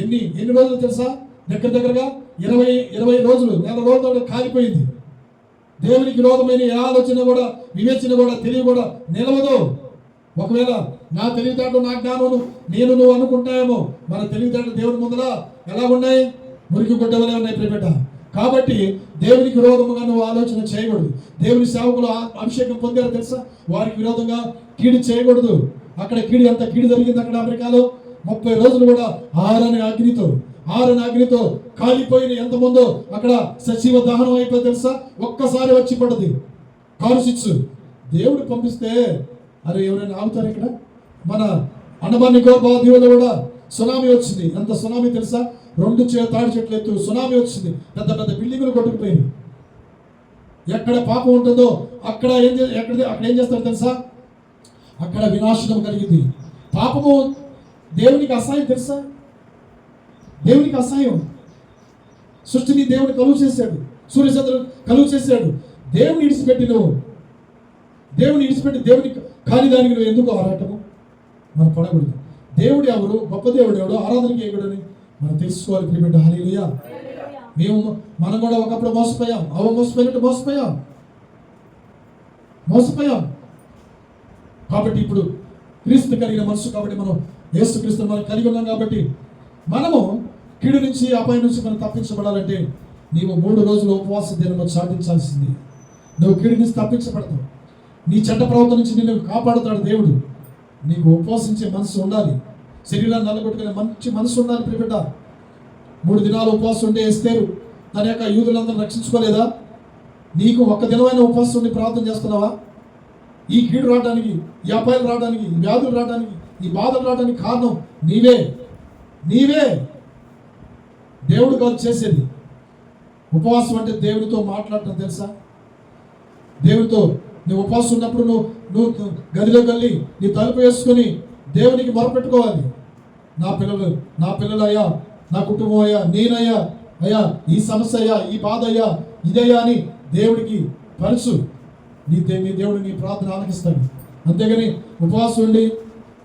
ఎన్ని రోజులు తెలుసా? దగ్గరగా 20 రోజులు, 4 రోజులు కాలిపోయింది. దేవునికి విరోధమైన ఏ ఆలోచన కూడా, వివేచన కూడా, తెలివి కూడా నిలవదు. ఒకవేళ నా తెలివితేటలు, నా జ్ఞానం నువ్వు అనుకుంటాయేమో, మన తెలివితేటలు దేవుని ముందర ఎలా ఉన్నాయి? మురికి గుడ్డవలే ఉన్నాయి ప్రియబిడ్డ. కాబట్టి దేవునికి విరోధముగా నువ్వు ఆలోచన చేయకూడదు. దేవుని సేవకులు అభిషేకం పొందారు తెలుసా? వారికి విరోధంగా కీడు చేయకూడదు. అక్కడ ఎంత కీడు జరిగింది అక్కడ అమెరికాలో. 30 రోజులు కూడా ఆరని అగ్నితో కాలిపోయిన ఎంతమందో అక్కడ సజీవ దహనం అయిపోయి తెలుసా? ఒక్కసారి వచ్చి పడ్డది కారు సిచ్చు. దేవుడు పంపిస్తే అరే ఎవరైనా ఆగుతారు? ఇక్కడ మన అండమాన్ నికోబార్ దీవుల్లో కూడా సునామీ వచ్చింది. ఎంత సునామీ తెలుసా? 2 తాడి చెట్లు ఎత్తు సునామీ వచ్చింది. పెద్ద బిల్డింగులు కొట్టుకుపోయింది. ఎక్కడ పాపం ఉంటుందో అక్కడ ఏం చేస్తారు తెలుసా? అక్కడ వినాశనం కలిగింది. పాపము దేవునికి అసహ్యం తెలుసా? దేవునికి అసహ్యం. సృష్టిని దేవుని కలుగు చేశాడు, సూర్యచంద్రుడు కలుగు చేశాడు. దేవుని విడిచిపెట్టి దేవుని కాని దానికి నువ్వు ఎందుకు ఆరాటము? మనం పడకూడదు. దేవుడు ఎవరు, గొప్ప దేవుడు ఎవడు, ఆరాధన చేయకూడని మనం తెలుసుకోవాలి ప్రియబిడ్డ. హల్లెలూయా. మనం కూడా ఒకప్పుడు మోసపోయినట్టు మోసపోయాం. కాబట్టి ఇప్పుడు క్రీస్తు కలిగిన మనసు, కాబట్టి మనం యేసు క్రీస్తు మనం కలిగి ఉన్నాం. కాబట్టి మనము కీడు నుంచి, అపాయం నుంచి మనం తప్పించబడాలంటే నీవు 3 రోజులు ఉపవాస దినం సాధించాల్సింది. నువ్వు కీడు నుంచి తప్పించబడతావు. నీ చెడ్డ ప్రవర్తన నుంచి నిన్ను కాపాడుతాడు దేవుడు. నీకు ఉపవాసించే మనసు ఉండాలి, శరీరాన్ని నల్లగొట్టుకునే మంచి మనసు ఉండాలి ప్రియబిడ్డ. 3 దినాలు ఉపవాసం ఉండే ఎస్తేరు తన యొక్క యూదులందరూ రక్షించుకోలేదా? నీకు 1 దినమైన ఉపవాసం ఉండి ప్రార్థన చేస్తున్నావా? ఈ కీడు రావడానికి, ఈ అపాయాలు రావడానికి, ఈ వ్యాధులు రావడానికి, ఈ బాధలు రావడానికి కారణం నీవే. దేవుడు కాదు చేసేది. ఉపవాసం అంటే దేవునితో మాట్లాడటం తెలుసా? దేవునితో నువ్వు ఉపవాసం ఉన్నప్పుడు నువ్వు గదిలోకి వెళ్ళి నీ తలుపు వేసుకొని దేవునికి మొరపెట్టుకోవాలి. నా పిల్లలు అయ్యా, నా కుటుంబం అయ్యా, నేనయ్యా, అయ్యా ఈ సమస్య అయ్యా, ఈ బాధ అయ్యా, ఇదయ్యా అని దేవుడికి పరుచు. నీ దేవుడు నీ ప్రార్థన ఆలకిస్తాడు. అంతేగాని ఉపవాసం ఉండి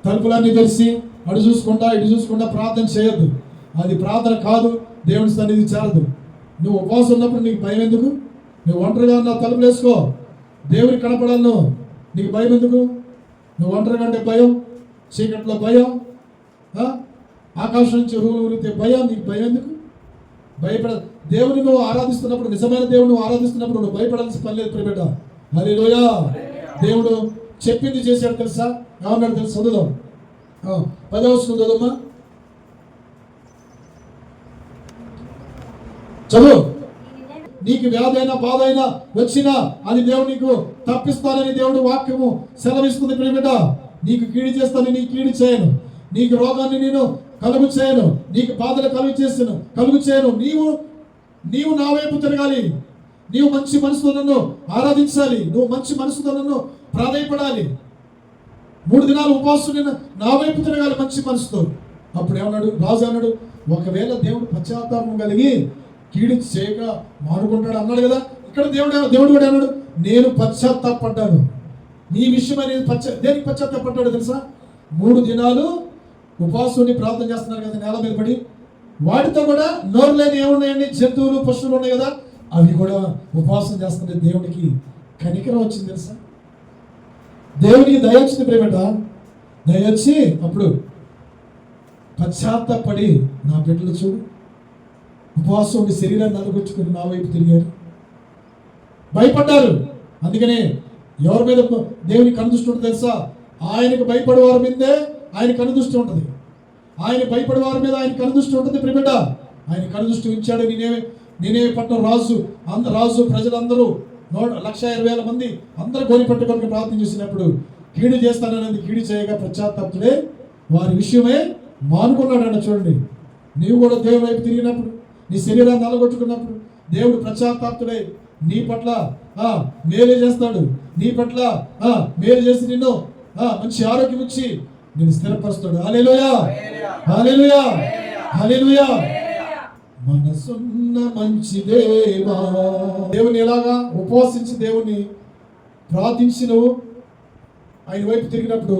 తలుపులన్నీ తెలిసి అటు చూసుకుంటా ఇటు చూసుకుంటా ప్రార్థన చేయొద్దు. అది ప్రార్థన కాదు, దేవుని సన్నిధి చేరదు. నువ్వు ఉపవాసం ఉన్నప్పుడు నీకు భయం ఎందుకు? నువ్వు ఒంటరిగా ఉన్న తలుపులు వేసుకో, దేవునికి కనపడాలను. నీకు భయం ఎందుకు? నువ్వు ఒంటరిగా అంటే భయం, చీకట్లో భయం, ఆకాశం నుంచి ఉరితే భయం. నీకు భయం ఎందుకు? దేవుని నువ్వు ఆరాధిస్తున్నప్పుడు, నిజమైన దేవుని నువ్వు ఆరాధిస్తున్నప్పుడు నువ్వు భయపడాల్సిన పని లేదు ప్రియబిడ్డ. హల్లెలూయా. దేవుడు చెప్పింది చేశాడు తెలుసా? ఏమన్నాడు తెలుసు? చదువుదాం. 10వ వచనం చదువుమా. చదువు. నీకు వ్యాధి అయినా బాధ అయినా వచ్చినా అది దేవుడు నీకు తప్పిస్తానని దేవుడు వాక్యము సెలవిస్తుంది. ప్రియబిడ్డ, నీకు కీడు చేస్తాను, నీకు కీడు చేయను, నీకు రోగాన్ని నేను కలుగు చేయను, నీకు బాధలు కలుగు చేయను. నీవు నా వైపు తిరగాలి, నీవు మంచి మనసుతో నన్ను ఆరాధించాలి, నువ్వు మంచి మనసుతో నన్ను ప్రాధాయపడాలి. 3 దినాలు ఉపవాసం నా వైపు తిరగాలి మంచి మనసుతో. అప్పుడు ఏమన్నాడు రాజు? అన్నాడు, ఒకవేళ దేవుడు పశ్చాత్తాపం కలిగి కీడు చేయక మానుకుంటాడు అన్నాడు కదా. ఇక్కడ దేవుడు కూడా అన్నాడు, నేను పశ్చాత్తాపడ్డాను. నీ విషయం అనేది దేనికి పశ్చాత్తాపడ్డాడు తెలుసా? 3 దినాలు ఉపవాసం ప్రార్థన చేస్తున్నారు కదా నేల మీద పడి, వాటితో కూడా నోరు లేని ఏమున్నాయండి, జంతువులు పశువులు ఉన్నాయి కదా, అవి కూడా ఉపవాసం చేస్తుంటే దేవుడికి కనికరం వచ్చింది తెలుసా? దేవునికి దయ వచ్చింది ప్రేమట, దయ వచ్చి అప్పుడు పశ్చాత్తాపడి నా బిడ్డలు చూడు ఉపవాసం ఉండి శరీరాన్ని నలుగుచ్చుకుని నా వైపు తిరిగారు, భయపడ్డారు. అందుకనే ఎవరి మీద దేవుని కనుదృష్టి ఉంటుంది తెలుసా? ఆయనకు భయపడే వారి మీదే ఆయన కనుదృష్టి ఉంటుంది. ఆయన భయపడే వారి మీద ఆయన కనుదృష్టి ఉంటుంది ప్రియబిడ్డ. ఆయన కనుదృష్టి ఉంచాడు. నేనే పట్టణం రాజు ప్రజలందరూ 1,20,000 మంది అందరూ గోని పట్టుకొని ప్రార్థన చేసినప్పుడు కీడు చేస్తానన్నది కీడు చేయగా పశ్చాత్తాపుడే వారి విషయమే మానుకున్నాడన్న. చూడండి, నీవు కూడా దేవుని వైపు తిరిగినప్పుడు, నీ శరీరాన్ని నలగొట్టుకున్నప్పుడు దేవుడు పశ్చాత్తాపుడై నీ పట్ల మేలు చేస్తాడు. నీ పట్ల మేలు చేసి నిన్ను మంచి ఆరోగ్యం ఇచ్చి నేను స్థిరపరుస్తాడు. హల్లెలూయా, హల్లెలూయా, హల్లెలూయా. మనసున్న మంచి దేవా, దేవుని ఎలాగా ఉపవాసించి దేవుని ప్రార్థించి నువ్వు ఆయన వైపు తిరిగినప్పుడు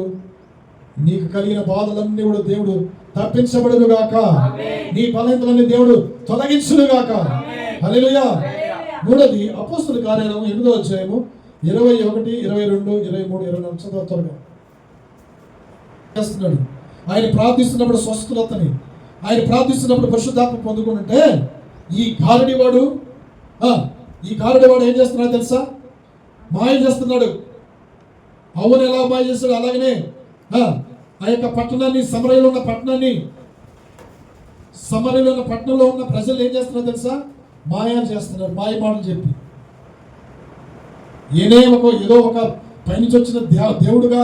నీకు కలిగిన బాధలన్నీ కూడా దేవుడు తప్పించబడును గాక, నీ బలహీనతలన్నీ దేవుడు తొలగించును గాక. హల్లెలూయా. 3ది అపోస్తలుల కార్యాలయం 8వ అధ్యాయము 21, 22, 23, 24 చదువుతారు. చేస్తున్నాడు ఆయన ప్రార్థిస్తున్నప్పుడు స్వస్థతని, ఆయన ప్రార్థిస్తున్నప్పుడు పరిశుద్ధాత్మ పొందుకుంటే ఈ గారడివాడు ఏం చేస్తున్నాడు తెలుసా? మాయ చేస్తున్నాడు. అవును, ఎలా మాయ చేస్తాడు? అలాగనే ఆ యొక్క పట్టణాన్ని, సమరయలో ఉన్న పట్టణంలో ఉన్న ప్రజలు ఏం చేస్తున్నారు తెలుసా? మాయాలు చేస్తున్నారు, మాయ మాటలు చెప్పి. ఏదో ఒక పైనుంచి వచ్చిన దేవుడుగా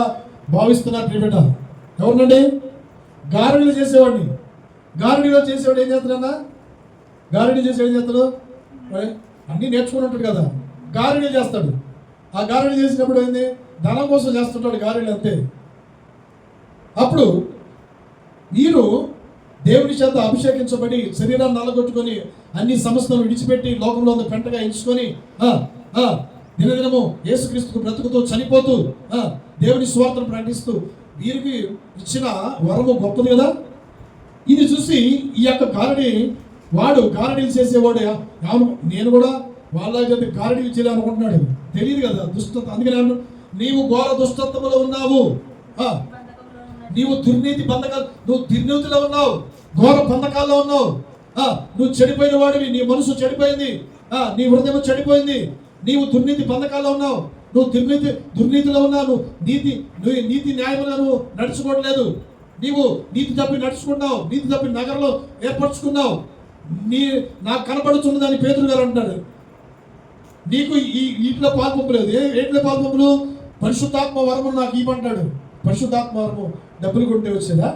భావిస్తున్నారు ప్రియబిడ్డ. ఎవరినండి? గారడీలో చేసేవాడిని. గారడీలో చేసేవాడు ఏం చేస్తాడన్నా? గారడీ చేసేవాడు ఏం చేస్తాడు? అన్నీ నేర్చుకుని ఉంటాడు కదా, గారడీ చేస్తాడు. ఆ గారడీ చేసినప్పుడు ఏంది? ధనం కోసం చేస్తుంటాడు గారడీ, అంతే. అప్పుడు మీరు దేవుని చేత అభిషేకించబడి శరీరాన్ని నల్లగొట్టుకొని అన్ని సమస్యలను విడిచిపెట్టి లోకంలో ఉన్న పెంటగా ఎంచుకొని దినదినము యేసుక్రీస్తుకు బ్రతుకుతూ చనిపోతూ దేవుని సువార్తను ప్రకటిస్తూ వీరికి ఇచ్చిన వరము గొప్పది కదా. ఇది చూసి ఈ యొక్క గారడీలు చేసేవాడు నేను కూడా వాళ్ళ గారడీలు చేయాలి అనుకుంటున్నాడు. తెలియదు కదా దుష్టత. అందుకని నీవు ఘోర దుష్టత్వంలో ఉన్నావు, నీవు దుర్నీతి బంధకాలు, నువ్వు దుర్నీతిలో ఉన్నావు, ఘోర బంధకాల్లో ఉన్నావు, నువ్వు చెడిపోయిన వాడివి, నీ మనసు చెడిపోయింది, నీ హృదయం చెడిపోయింది, నీవు దుర్నీతి బంధకాల్లో ఉన్నావు, నువ్వు దుర్నీతిలో ఉన్నావు, నువ్వు నీతి న్యాయంలో నువ్వు నడుచుకోవట్లేదు, నీవు నీతి తప్పి నడుచుకున్నావు, నీతి తప్పి నగరంలో ఏర్పరచుకున్నావు, నాకు కనపడుతున్నదని పేతురు గారు అంటాడు. నీకు వీటిలో పాల్పొంపు లేదు. ఏంటిలో పాల్పొంపులు? పరిశుద్ధాత్మ వరము నాకు ఇవ్వమంటాడు. పరిశుద్ధాత్మ వరము డబ్బులు కొంటే వచ్చేదా?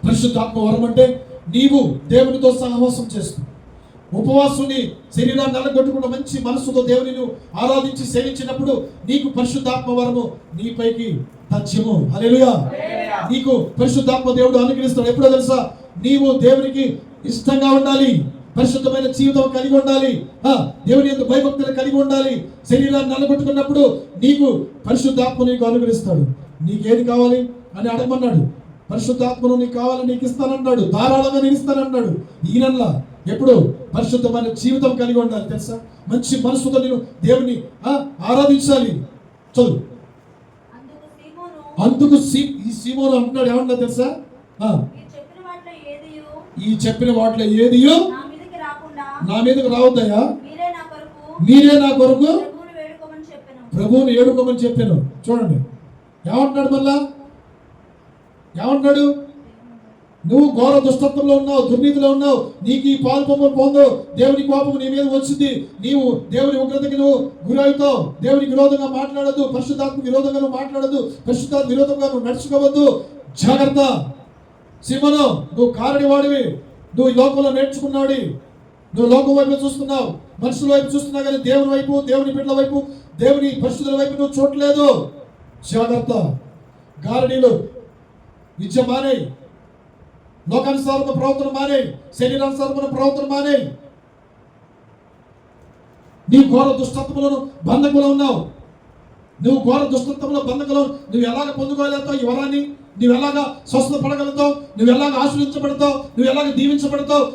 పరిశుద్ధాత్మ వరం అంటే నీవు దేవునితో సహవాసం చేస్తూ ఉపవాసుని శరీరాన్ని నల్లగొట్టుకున్న మంచి మనస్సుతో దేవుని ఆరాధించి సేవించినప్పుడు నీకు పరిశుద్ధాత్మ వరము నీపైకి తథ్యము. హల్లెలూయా. నీకు పరిశుద్ధాత్మ దేవుడు అనుగ్రహిస్తాడు. ఎప్పుడో తెలుసా? నీవు దేవునికి ఇష్టంగా ఉండాలి, పరిశుద్ధమైన జీవితం కలిగి ఉండాలి, దేవుని యొక్క భయభక్తులు కలిగి ఉండాలి. శరీరాన్ని నల్లగొట్టుకున్నప్పుడు నీకు పరిశుద్ధాత్మ నీకు అనుగ్రహిస్తాడు. నీకేది కావాలి అని అడగమన్నాడు. పరిశుద్ధాత్మను నీకు కావాలని నీకు ఇస్తానన్నాడు, ధారాళంగా నీకు ఇస్తానన్నాడు. ఈయనల్లా ఎప్పుడు పరిశుద్ధమైన జీవితం కలిగి ఉండాలి తెలుసా? మంచి మనసుతో నేను దేవుని ఆరాధించాలి. చదువు. అందుకు ఈ సీమోను అంటున్నాడు ఏమన్నా తెలుసా? ఈ చెప్పిన వాటిలో ఏదియో నా మీదకి రావద్దయ్యా, మీరే నా కొరకు ప్రభువుని ఏడుకోమని చెప్పాను. చూడండి ఏమంటున్నాడు, మళ్ళా ఏమంటున్నాడు? నువ్వు ఘోర దుష్టత్వంలో ఉన్నావు, దుర్నీతిలో ఉన్నావు, నీకు ఈ పాలు పొమ్మలు పొందు, దేవుని కోపం నీ మీద వచ్చింది, నీవు దేవుని ఉగ్రతకి నువ్వు గురవుతావు. దేవునికి విరోధంగా మాట్లాడద్దు, పరిశుద్ధాత్మకు విరోధంగా నువ్వు మాట్లాడద్దు, పరిశుద్ధాత్మ విరోధంగా నువ్వు నడుచుకోవద్దు. జాగ్రత్త సిమను, నువ్వు కారడి వాడివి, నువ్వు ఈ లోకంలో నేర్చుకున్నాడు, నువ్వు లోకం వైపు చూస్తున్నావు, మనుషుల వైపు చూస్తున్నావు, కానీ దేవుని వైపు, దేవుని బిడ్డల వైపు, దేవుని పరిశుద్ధుల వైపు నువ్వు చూడలేదు. జాగ్రత్త. గారడీలు విద్య మానే, లోకానుసారమైన ప్రవర్తన మానే, శరీరానుసారమైన ప్రవర్తన మానే. నీ ఘోర దుష్టత్వములను బంధకులు ఉన్నావు, నువ్వు ఘోర దుష్టత్వంలో బంధకులు. నువ్వు ఎలాగ పొందుకోగలుగుతావు ఈ వరాన్ని, నువ్వు ఎలాగ స్వస్థత పడగలుగుతావు, నువ్వు ఎలాగ ఆశ్రయించబడతావు, నువ్వు ఎలాగ దీవించబడతావు.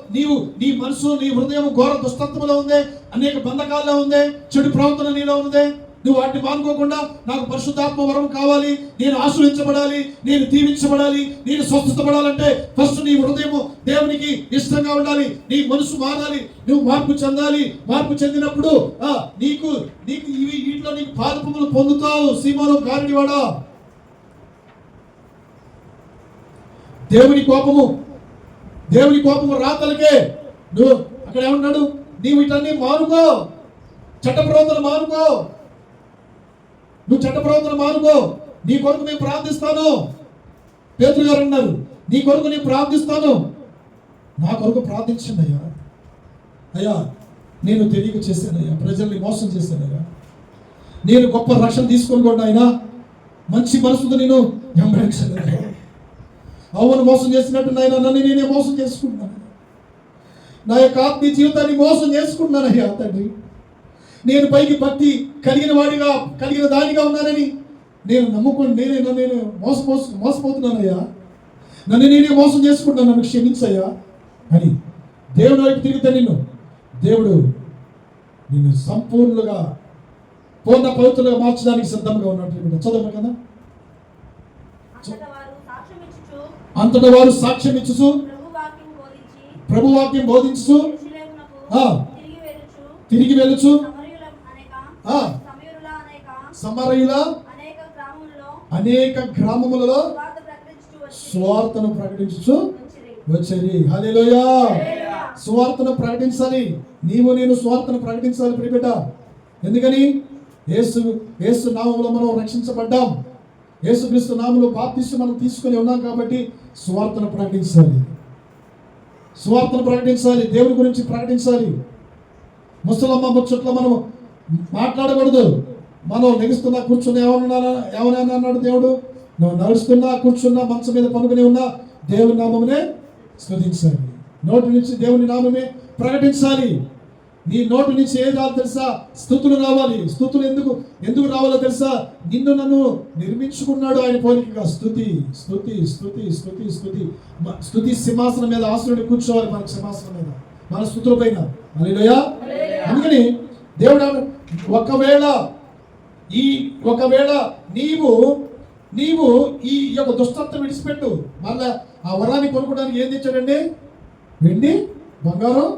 నీ మనసు, నీ హృదయం ఘోర దుష్టత్వంలో ఉంది, అనేక బంధకాల్లో ఉంది, చెడు ప్రవర్తన నీలో ఉంది. నువ్వు వాటిని మానుకోకుండా నాకు పరిశుద్ధాత్మ వరం కావాలి, నేను ఆశ్రయించబడాలి, నేను దీవించబడాలి, నేను స్వస్థతపడాలంటే ఫస్ట్ నీ హృదయము దేవునికి ఇష్టంగా ఉండాలి, నీ మనసు మారాలి, నువ్వు మార్పు చెందాలి. మార్పు చెందినప్పుడు నీకు వీటిలో నీకు పాదపములు పొందుతావు. సీమోను గారడివాడా, దేవుని కోపము రాతలకే. నువ్వు అక్కడ ఏమన్నాడు, నీవు వీటన్ని మానుకో, చట్ట ప్రవర్తన మానుకో, నువ్వు చట్ట ప్రవర్తన మానుకో, నీ కొరకు నేను ప్రార్థిస్తాను. పేతురు గారు అన్నారు, నీ కొరకు నేను ప్రార్థిస్తాను. నా కొరకు ప్రార్థించండి అయ్యా. అయ్యా నేను తెలియక చేశానయ్యా, ప్రజల్ని మోసం చేశానయ్యా, నేను గొప్ప రక్షణ తీసుకొని అయినా మంచి మనసుతో నేను వెంబడించాను. అవును, మోసం చేసినట్టు నాయన నన్ను నేనే మోసం చేసుకుంటున్నాను, నా యొక్క ఆత్మీయ జీవితాన్ని మోసం చేసుకుంటున్నానయ్యా తండ్రి. నేను పైకి భక్తి కలిగిన దానిగా ఉన్నానని నేను నమ్ముకొని నేను మోసపోతున్నానయ్యా, నన్ను నేనే మోసం చేసుకుంటున్నాను, నన్ను క్షమించయ్యా అని దేవుని వైపు తిరిగితే దేవుడు నిన్ను సంపూర్ణంగా పూర్ణ పవిత్రులుగా మార్చడానికి సిద్ధంగా ఉన్నట్టు చదవము కదా. అంతటా వారు సాక్ష్యం ఇచ్చుచు, ప్రభు వాక్యం బోధించు, తిరిగి వెళ్ళుచు, సమరయుల అనేక గ్రామములలో సువార్తను ప్రకటించు వచ్చేది. హల్లెలూయా. సువార్తను ప్రకటించాలి, నీవు నేను సువార్తను ప్రకటించాలి ప్రియబిడ్డ. ఎందుకని యేసు నామములో మనం రక్షించబడ్డాం, యేసుక్రీస్తు నామములో బాప్తిస్మం మనం తీసుకొని ఉన్నాం కాబట్టి సువార్తను ప్రకటించాలి, సువార్తను ప్రకటించాలి, దేవుని గురించి ప్రకటించాలి. ముసలమ్మ ముచ్చట్లో మనం మాట్లాడకూడదు. మనం లెగుస్తున్నా కూర్చున్నా ఏమన్నా అన్నాడు దేవుడు, నువ్వు నడుస్తున్నా కూర్చున్నా మంచం మీద పనుకుని ఉన్నా దేవుని నామమునే స్తుతించాలి, నోటి నుంచి దేవుని నామమే ప్రకటించాలి. నీ నోటి నుంచి ఏది రావాలి తెలుసా? స్తుతులు రావాలి. స్తుతులు ఎందుకు రావాలో తెలుసా? నిన్ను నన్ను నిర్మించుకున్నాడు ఆయన పోలికగా. స్తుతి స్తుతి స్తుతి స్తుతి స్తుతి స్తుతి సింహాసనం మీద ఆశ్రయుడు కూర్చోవాలి, మన సింహాసనం మీద, మన స్తుతుల పైన. హల్లెలూయా. అందుకని దేవుడు ఒకవేళ నీవు ఈ యొక్క దుష్టత్వం విడిచిపెట్టు. మళ్ళా ఆ వరాన్ని కొనుక్కోవడానికి ఏం తెచ్చాడండి? వెండి బంగారం.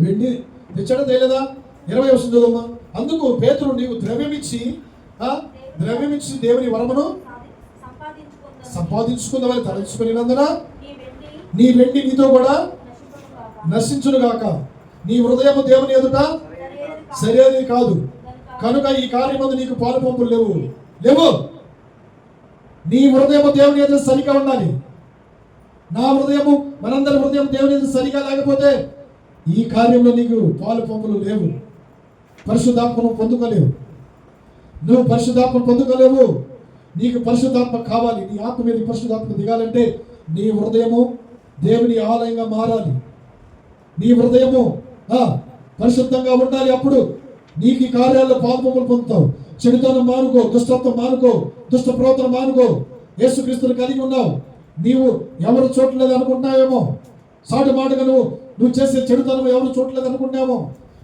వెండి తెచ్చాడా తేలేదా? 20 వస్తుంది చదువుమా. అందుకు పేతురు నీవు ద్రవ్యమిచ్చి దేవుని వరమును సంపాదించుకుందామని తలంచుకునేందున నీ వెండి నీతో కూడా నశించును గాక. నీ హృదయము దేవుని ఎదుట సరైనది కాదు కనుక ఈ కార్యమందు నీకు పాలు పంపులు లేవు. నీ హృదయము దేవుని ఎదుట సరిగా ఉండాలి. నా హృదయము, మనందరి హృదయం దేవుని ఎదుట సరిగా లేకపోతే ఈ కార్యంలో నీకు పాలు పంపులు లేవు, పరిశుద్ధాత్మను పొందుకోలేవు. నువ్వు పరిశుద్ధాత్మను పొందుకోలేవు. నీకు పరిశుద్ధాత్మ కావాలి. నీ ఆత్మ మీద పరిశుద్ధాత్మ దిగాలంటే నీ హృదయము దేవుని ఆలయంగా మారాలి. నీ హృదయము పరిశుద్ధంగా ఉండాలి. అప్పుడు నీకు ఈ కార్యాల్లో పాల్పొంపులు పొందుతావు. చెడుతనం మానుకో, దుష్టత్వం మానుకో, దుష్ట ప్రవర్తన మానుకో. యేసుక్రీస్తుని కలిగి ఉన్నావు. నీవు ఎవరు చూడలేదు అనుకుంటున్నావేమో, సాటి మాటగా నువ్వు చేసే చెడుతనం ఎవరు చూడలేదు అనుకుంటున్నామో,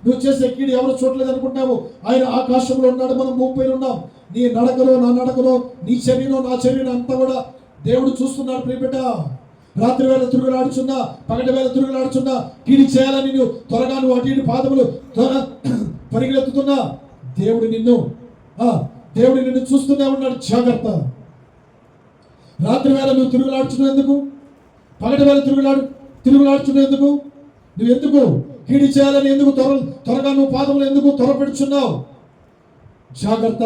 నువ్వు చేసే కీడు ఎవరు చూడలేదు అనుకుంటున్నావు. ఆయన ఆకాశంలో ఉన్నాడు, మనం భూమిపైన ఉన్నాం. నీ నడకలో, నా నడకలో, నీ చర్యలో, నా చర్యను అంతా కూడా దేవుడు చూస్తున్నాడు ప్రియబిడ్డ. రాత్రి వేళ తిరుగులాడుచున్నా, పగటి వేళ తిరుగులాడుచున్నా, కీడి చేయాలని నువ్వు త్వరగా అటు ఇటు పాదములు పరిగెత్తుతున్నా దేవుడు నిన్ను చూస్తూనే ఉన్నాడు. జాగ్రత్త. రాత్రి వేళ నువ్వు తిరుగులాడుచున్నందుకు, పగటి వేళ తిరుగులాడుచున్నందుకు నువ్వు ఎందుకు కీడి చేయాలని ఎందుకు త్వరగా నువ్వు పాదములు ఎందుకు త్వరపెడుచున్నావు? జాగ్రత్త,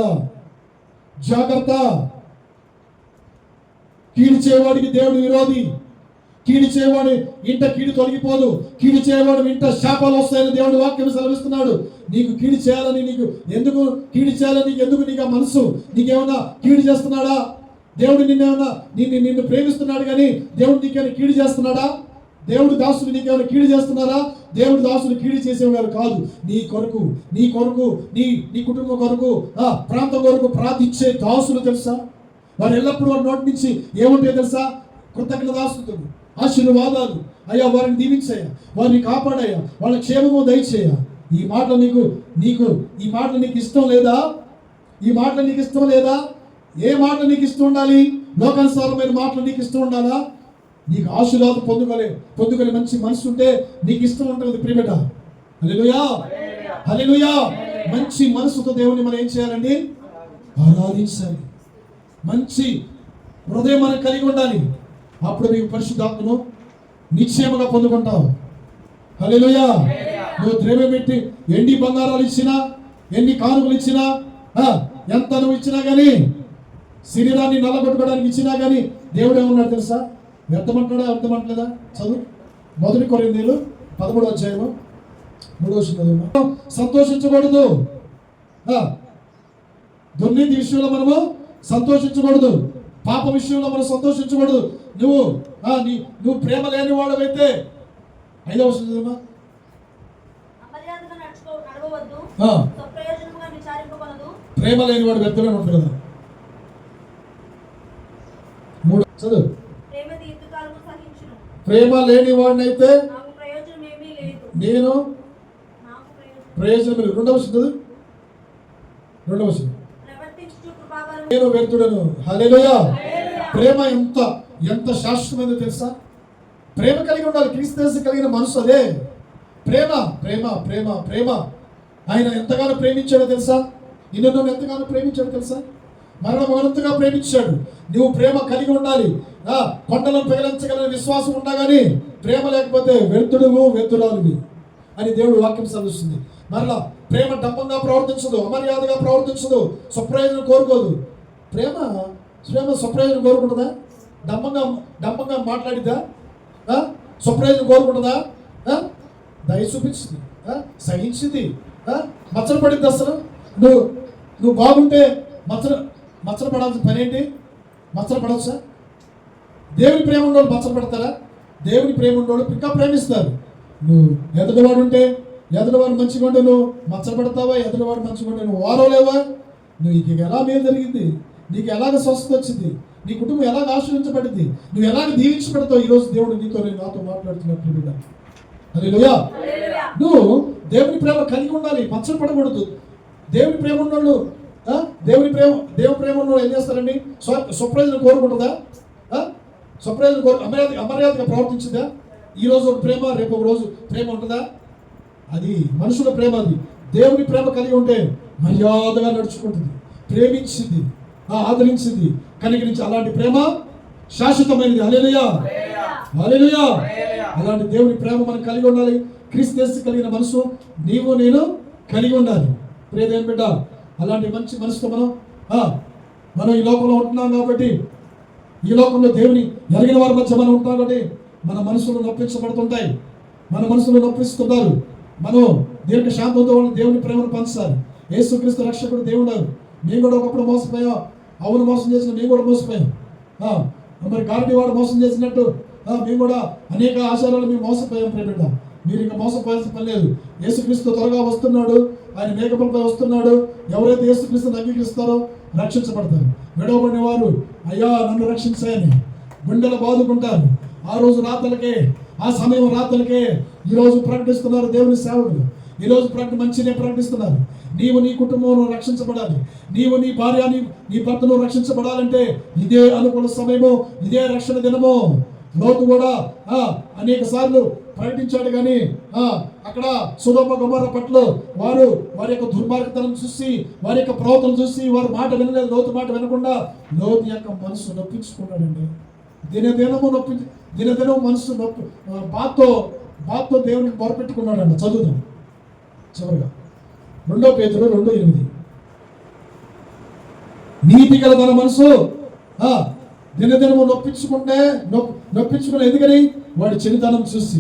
జాగ్రత్త. కీడి చేయవాడికి దేవుడు విరోధి. కీడి చేయవాడు ఇంట కీడి తొలగిపోదు. కీడి చేయవాడు ఇంట శాపాలు వస్తాయని దేవుడు వాక్యం సెలవిస్తున్నాడు. నీకు కీడి చేయాలని ఎందుకు నీకు ఆ మనసు? నీకేమన్నా కీడి చేస్తున్నాడా? దేవుడు నిన్ను ప్రేమిస్తున్నాడు కానీ దేవుడు నీకేమైనా కీడి చేస్తున్నాడా? దేవుడు దాసులు నీకేమైనా కీడి చేస్తున్నారా? దేవుడు దాసులు కీడి చేసేవారు కాదు. నీ కొరకు నీ కుటుంబం కొరకు ప్రాంతం కొరకు ప్రార్థించే దాసులు తెలుసా? వారు ఎల్లప్పుడూ వారి నోటి నుంచి ఏముంటాయో తెలుసా? కృతజ్ఞత దాసులు, ఆశీర్వాదాలు. అయ్యా వారిని దీవించయ్యా, వారిని కాపాడయ్యా, వాళ్ళ క్షేమము దయచేయ. ఈ మాటలు ఈ మాటలు నీకు ఇష్టం లేదా? ఈ మాటలు నీకు ఇష్టం లేదా? ఏ మాటలు నీకు ఇష్టం ఉండాలి? లోకానుసారమైన మాటలు నీకు ఇష్టం ఉండాలా? నీకు ఆశీర్వాదం పొందుకొని మంచి మనసు ఉంటే నీకు ఇష్టం ఉంటుంది ప్రియబిడ్డ. హల్లెలూయా, హల్లెలూయా. మంచి మనసుతో దేవుని మనం ఏం చేయాలండి? ఆరాధించాలి. మంచి హృదయం మనం కలిగి ఉండాలి. అప్పుడు నీకు పరిశుద్ధాత్మను నిశ్చయముగా పొందుకుంటావు. హల్లెలూయా. నువ్వు ద్రవ్యం పెట్టి ఎండి బంగారాలు ఇచ్చినా, ఎన్ని కానుకలు ఇచ్చినా, ఎంత నువ్వు ఇచ్చినా కానీ, శరీరాన్ని నల్లగొట్టుకోవడానికి ఇచ్చినా కానీ దేవుడు ఏమన్నాడు తెలుసా? వ్యర్థమంటాడా అర్థమంటలేదా? చదువు 1 కొరింథీయులు 13వ అధ్యాయము 3వ వచనం. సంతోషించకూడదు. దుర్నీతి విషయంలో మనము సంతోషించకూడదు. పాప విషయంలో మనం సంతోషించకూడదు. నువ్వు ప్రేమ లేని వాడవైతే 5వ వచనం ప్రేమ లేని వాడు వ్యర్థంగా ఉంటాడు కదా. 3 చదువు. ప్రేమ లేని వాడినైతే నేను ప్రయోజనం. 2వ వచనం నేను వ్యర్థుడను. హల్లెలూయా. ప్రేమ ఎంత శాశ్వతమైనదో తెలుసా? ప్రేమ కలిగి ఉండాలి. క్రీస్తు కలిగిన మనసు అదే ప్రేమ. ప్రేమ ప్రేమ ప్రేమ. ఆయన ఎంతగానో ప్రేమించాడో తెలుసా? నిన్ను ఎంతగానో ప్రేమించాడో తెలుసా? మరణంగా ప్రేమించాడు. నువ్వు ప్రేమ కలిగి ఉండాలి. కొండలను పెగలించగలని విశ్వాసం ఉండగాని ప్రేమ లేకపోతే వ్యర్థురాలువి అని దేవుడు వాక్యం సెలవిస్తుంది. మరలా ప్రేమ డంబంగా ప్రవర్తించదు, అమర్యాదగా ప్రవర్తించదు, స్వప్రయోజనం కోరుకోదు. ప్రేమ స్వప్రయోజనం కోరుకుంటుందా? డంబంగా మాట్లాడిద్దా? స్వప్రయోజనం కోరుకుంటుందా? దయ చూపించింది, సహించింది, మచ్చలు పడింది. అసలు నువ్వు బాగుంటే మచ్చలు పడాల్సిన పని ఏంటి? మచ్చలు పడవచ్చా? దేవుని ప్రేమ ఉన్నోళ్ళు మచ్చలు పడతారా? దేవుని ప్రేమ ఉన్నోళ్ళు ఇంకా ప్రేమిస్తారు. నువ్వు ఎదుటివాడు ఉంటే ఎదుటివాడు మంచిగా ఉంటే నువ్వు మచ్చలు పడతావా? ఎదుటివాడు మంచిగా ఉంటే నువ్వు వారవలేవా? నీకు ఎలా మేలు జరిగింది? నీకు ఎలాగ స్వస్థత వచ్చింది? నీ కుటుంబం ఎలాగ ఆశ్రయించబడింది? నువ్వు ఎలాగ దీవించబడతావు? ఈరోజు దేవుడు నాతో మాట్లాడుతున్నట్టు బిడ్డ. హల్లెలూయా. నువ్వు దేవుని ప్రేమ కలిగి ఉండాలి, మచ్చలు పడకూడదు. దేవుని ప్రేమ ఉన్నోళ్ళు దేవుని ప్రేమ ఉన్నోళ్ళు ఏం చేస్తారండి? స్వప్రయోజనం కోరుకుంటుందా? స్వప్రయోజనం అమర్యాదగా ప్రవర్తించిందా? ఈరోజు ఒక ప్రేమ, రేపు ఒక రోజు ప్రేమ ఉంటుందా? అది మనుషుల ప్రేమ. అది దేవుని ప్రేమ కలిగి ఉంటే మర్యాదగా నడుచుకుంటుంది, ప్రేమించింది, ఆదరించింది, కనికరించి. అలాంటి ప్రేమ శాశ్వతమైనది. హల్లెలూయా, హల్లెలూయా. అలాంటి దేవుని ప్రేమ మనం కలిగి ఉండాలి. క్రీస్తు కలిగిన మనసు నీవు నేను కలిగి ఉండాలి. ప్రియదేవుని బిడ్డ, అలాంటి మంచి మనసుతో మనం ఈ లోకంలో ఉంటున్నాం కాబట్టి, ఈ లోకంలో దేవుని ఎరిగిన వారి మధ్య మనం ఉంటాం కాబట్టి మన మనసులు నొప్పించబడుతుంటాయి, మన మనసులు నొప్పిస్తుంటారు. మనం దీర్ఘ శాంతంతో దేవుని ప్రేమను పంచాలి. యేసుక్రీస్తు రక్షకుడు దేవుడు. మేము కూడా ఒకప్పుడు మోసపోయాం. అవును, మోసం చేసిన మేము కూడా మోసపోయాం. మరి గారడి వాడు మోసం చేసినట్టు మేము కూడా అనేక ఆచారాలు మేము మోసపోయాం. ప్రేమిట, మీరు ఇంకా మోసపోయాల్సిన పని లేదు. యేసుక్రీస్తు త్వరగా వస్తున్నాడు. ఆయన మేఘములపై వస్తున్నాడు. ఎవరైతే యేసుక్రీస్తుని అంగీకరిస్తారో రక్షించబడతారు. విడవబడిన వారు అయ్యా నన్ను రక్షించాయని గుండెలు బాదుకుంటారు. ఆ రోజు రాత్రులకే, ఆ సమయం రాత్రులకే ఈరోజు ప్రకటిస్తున్నారు దేవుని సేవకులు. ఈరోజు మంచినే ప్రకటిస్తున్నారు. నీవు నీ కుటుంబం రక్షించబడాలి. నీవు నీ భార్య నీ భర్తను రక్షించబడాలంటే ఇదే అనుకూల సమయము, ఇదే రక్షణ దినము. లోతు కూడా అనేక సార్లు ప్రకటించాడు కానీ అక్కడ సొదొమ గొమొర్రా పట్ల వారి యొక్క దుర్మార్గతనం చూసి, వారి యొక్క ప్రవర్తన చూసి వారి మాట వినలేదు. లోతు మాట వినకుండా లోతు యొక్క మనసు నొప్పించుకున్నాడండి. దినదినము మనసు నొప్పి బాధతో దేవునికి మొరపెట్టుకున్నాడంట. చదువుదాం చివరిగా 2 పేతురు 2:8. నీతి గల తన మనసు దినదినము నొప్పించుకునే ఎందుకని వాడి చెడుతనం చూసి,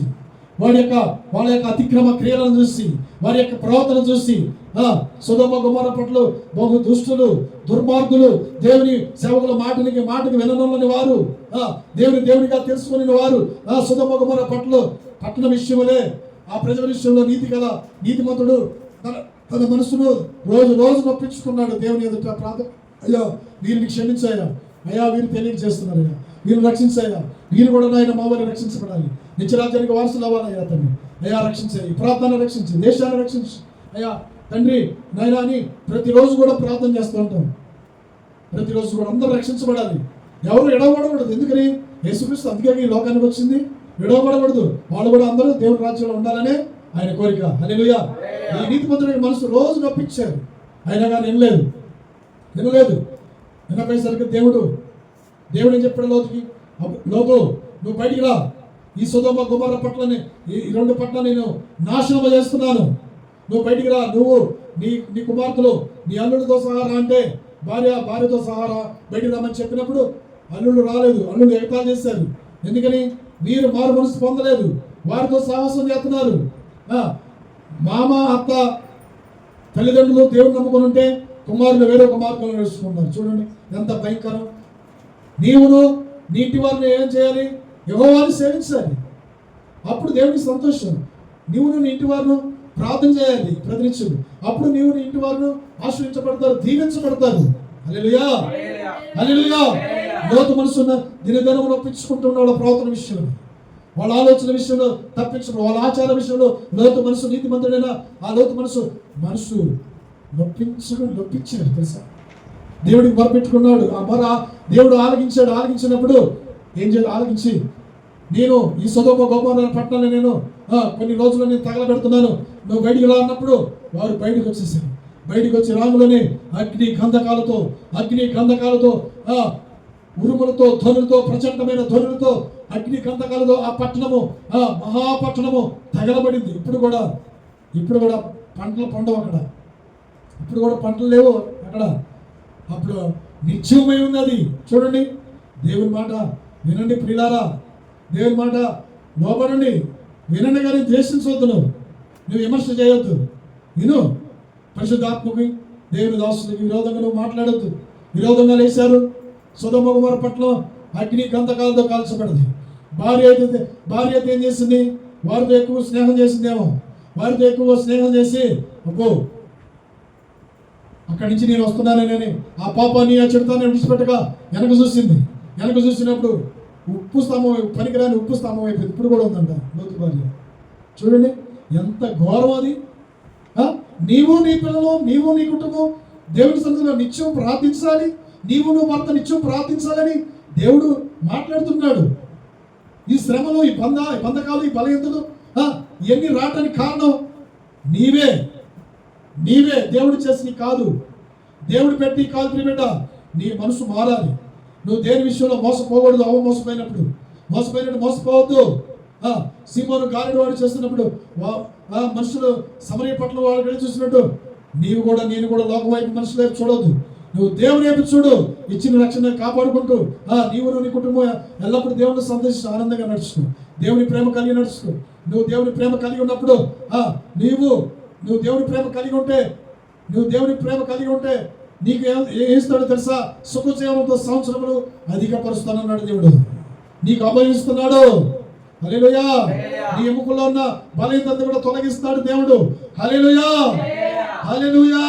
వాళ్ళ యొక్క అతిక్రమ క్రియలను చూసి, వారి యొక్క ప్రవర్తన చూసి, సొదొమ గొమొర్రా పట్ల బహు దుష్టులు, దుర్మార్గులు, దేవుని సేవకుల మాటకి విననొల్లని వారు, దేవునిగా తెలుసుకుని వారు, సొదొమ గొమొర్రా పట్టణ విషయములే ఆ ప్రజల విషయంలో నీతిమంతుడు తన మనసును రోజు నొప్పించుకున్నాడు దేవుని ఎదుట ప్రార్థన. అయ్యా వీరిని క్షమించాయా, అయ్యా వీరు తెలియక చేస్తున్నారు, అయ్యా వీరు రక్షించాయా, వీరు కూడా నాయన మామూలు రక్షించబడాలి, నిత్యరాజ్యానికి వారసులు అవ్వాలయ్యా తండ్రి, అయ్యా రక్షించాయి, ప్రార్థన రక్షించి, దేశాన్ని రక్షించి అయ్యా తండ్రి నాయన అని ప్రతిరోజు కూడా ప్రార్థన చేస్తూ ఉంటాం. ప్రతిరోజు కూడా అందరూ రక్షించబడాలి, ఎవరు ఎడవబడకూడదు. ఎందుకని యేసుక్రీస్తు అందుకే ఈ లోకానికి వచ్చింది, విడవబడకూడదు, వాళ్ళు కూడా అందరూ దేవుని రాజ్యంలో ఉండాలనే ఆయన కోరిక. హల్లెలూయా. ఈ నీతిమంతుడికి మనసు రోజు నొప్పించారు, అయినా కానీ వినలేదు. వినపోయేసరికి దేవుడు ఏం చెప్పాడు లోతుకి, లోతు నువ్వు బయటికి రా, ఈ సొదొమ గొమొర్రా పట్టణాన్ని, ఈ 2 పట్టణాలు నేను నాశనం చేస్తున్నాను, నువ్వు బయటికి రా, నువ్వు నీ కుమార్తెలు నీ అల్లుడితో సహా రా అంటే భార్యతో సహా బయటికి రామని చెప్పినప్పుడు అల్లుళ్ళు రాలేదు, అల్లుళ్ళు ఎగతాళి చేశారు. ఎందుకని మీరు మారు మనసు పొందలేదు, వారితో సాహసం చేస్తున్నారు. మామ అత్త తల్లిదండ్రులు దేవుని నమ్ముకొని ఉంటే కుమారులు వేరే కుమార్తెలు నడుచుకున్నారు. చూడండి ఎంత భయంకరం. నీవును నీ ఇంటి వారిని ఏం చేయాలి, యెహోవాను సేవించాలి, అప్పుడు దేవునికి సంతోషం. నీవును నీ ఇంటి వారిని ప్రార్థన చేయాలి ప్రతినిత్యం, అప్పుడు నీవు నీ ఇంటి వారిని ఆశ్రయించబడతారు, దీవించబడతారు. హల్లెలూయా, హల్లెలూయా. లోతు మనసున్న దినదినము నొప్పించుకుంటున్న వాళ్ళ ప్రవర్తన విషయంలో, వాళ్ళ ఆలోచన విషయంలో తప్పించడం, వాళ్ళ ఆచార విషయంలో లోతు మనసు నీతిమంతుడైన ఆ లోతు మనసు నొప్పించాడు తెలుసా. దేవుడికి మొరపెట్టుకున్నాడు, ఆ మొర దేవుడు ఆలకించినప్పుడు ఏం చేయాలి, ఆలకించి నేను ఈ సొదొమ గొమొర్రా పట్టణాన్ని నేను కొన్ని రోజులు నేను తగలబెడుతున్నాను, నువ్వు బయటికి రా అన్నప్పుడు వారు బయటకు వచ్చేసారు. బయటికి వచ్చి రాములని అగ్ని గంధకాలతో ఉరుములతో ధ్వనులతో, ప్రచండమైన ధ్వనులతో, అగ్ని గంధకాలతో ఆ పట్టణము మహాపట్టణము తగలబడింది. ఇప్పుడు కూడా పంటలు పండవు అక్కడ, ఇప్పుడు కూడా పంటలు లేవు అక్కడ, అప్పుడు నిత్యమై ఉంది అది. చూడండి దేవుని మాట వినండి ప్రియులారా, దేవుని మాట లోబడండి, వినండి కానీ ద్వేషించవద్దు, నువ్వు విమర్శ చేయొద్దు, విను. పరిశుద్ధాత్మకి దేవుని దాసులకి విరోధంగా నువ్వు మాట్లాడొద్దు. విరోధంగా లేచారు, సొదొమ గొమొర్రా పట్టణం అగ్ని గంధకాలతో కాల్చబడింది. భార్య అయితే ఏం చేసింది, వారితో ఎక్కువ స్నేహం చేసిందేమో, వారితో ఎక్కువ స్నేహం చేసి అబ్బో అక్కడి నుంచి నేను వస్తున్నానని ఆ పాపాన్ని ఆ చెడుతాన్ని విడిచిపెట్టగా వెనక చూసినప్పుడు పనికిరాని ఉప్పు స్తంభం అయిపోయింది. ఇప్పుడు కూడా ఉందంట లోతు భార్య. చూడండి ఎంత ఘోరం అది. నీవు నీ పిల్లలు, నీవు నీ కుటుంబం దేవుని సన్నిధిలో నిత్యం ప్రార్థించాలి, నీవు నువ్వు భర్త నిత్యం ప్రార్థించాలని దేవుడు మాట్లాడుతున్నాడు. ఈ శ్రమలు, ఈ బంధకాలు, ఈ బలహీనతలు ఇవన్నీ రావడానికి కారణం నీవే. దేవుడు చేసి కాదు, దేవుడు పెట్టి కాదు బిడ్డ, నీ మనసు మారాలి. నువ్వు దేని విషయంలో మోసపోకూడదు. మోసపోవద్దు. సీమోను గాలిని వాడు చేస్తున్నప్పుడు మనుషులు సమరయ పట్ల వాళ్ళు వెళ్ళి చూసినట్టు నేను కూడా లోకం వైపు మనుషుల వైపు చూడొద్దు, నువ్వు దేవుని వైపు చూడు. ఇచ్చిన రక్షణ కాపాడుకుంటూ నీవు నీ కుటుంబం ఎల్లప్పుడూ దేవుని సంతోషిస్తూ ఆనందంగా నడుచుకో, దేవుని ప్రేమ కలిగి నడుచుకో. నువ్వు దేవుని ప్రేమ కలిగి ఉన్నప్పుడు నువ్వు దేవుని ప్రేమ కలిగి ఉంటే నీకు ఏం ఇస్తాడో తెలుసా, సుఖజీవనంతో సంవత్సరములు అధికపరుస్తానన్నాడు దేవుడు. నీకు అభయిస్తున్నాడు. హల్లెలూయా. నీ ఎముకల్లో ఉన్న బలహీనత కూడా తొలగిస్తాడు దేవుడు. హల్లెలూయా, హల్లెలూయా,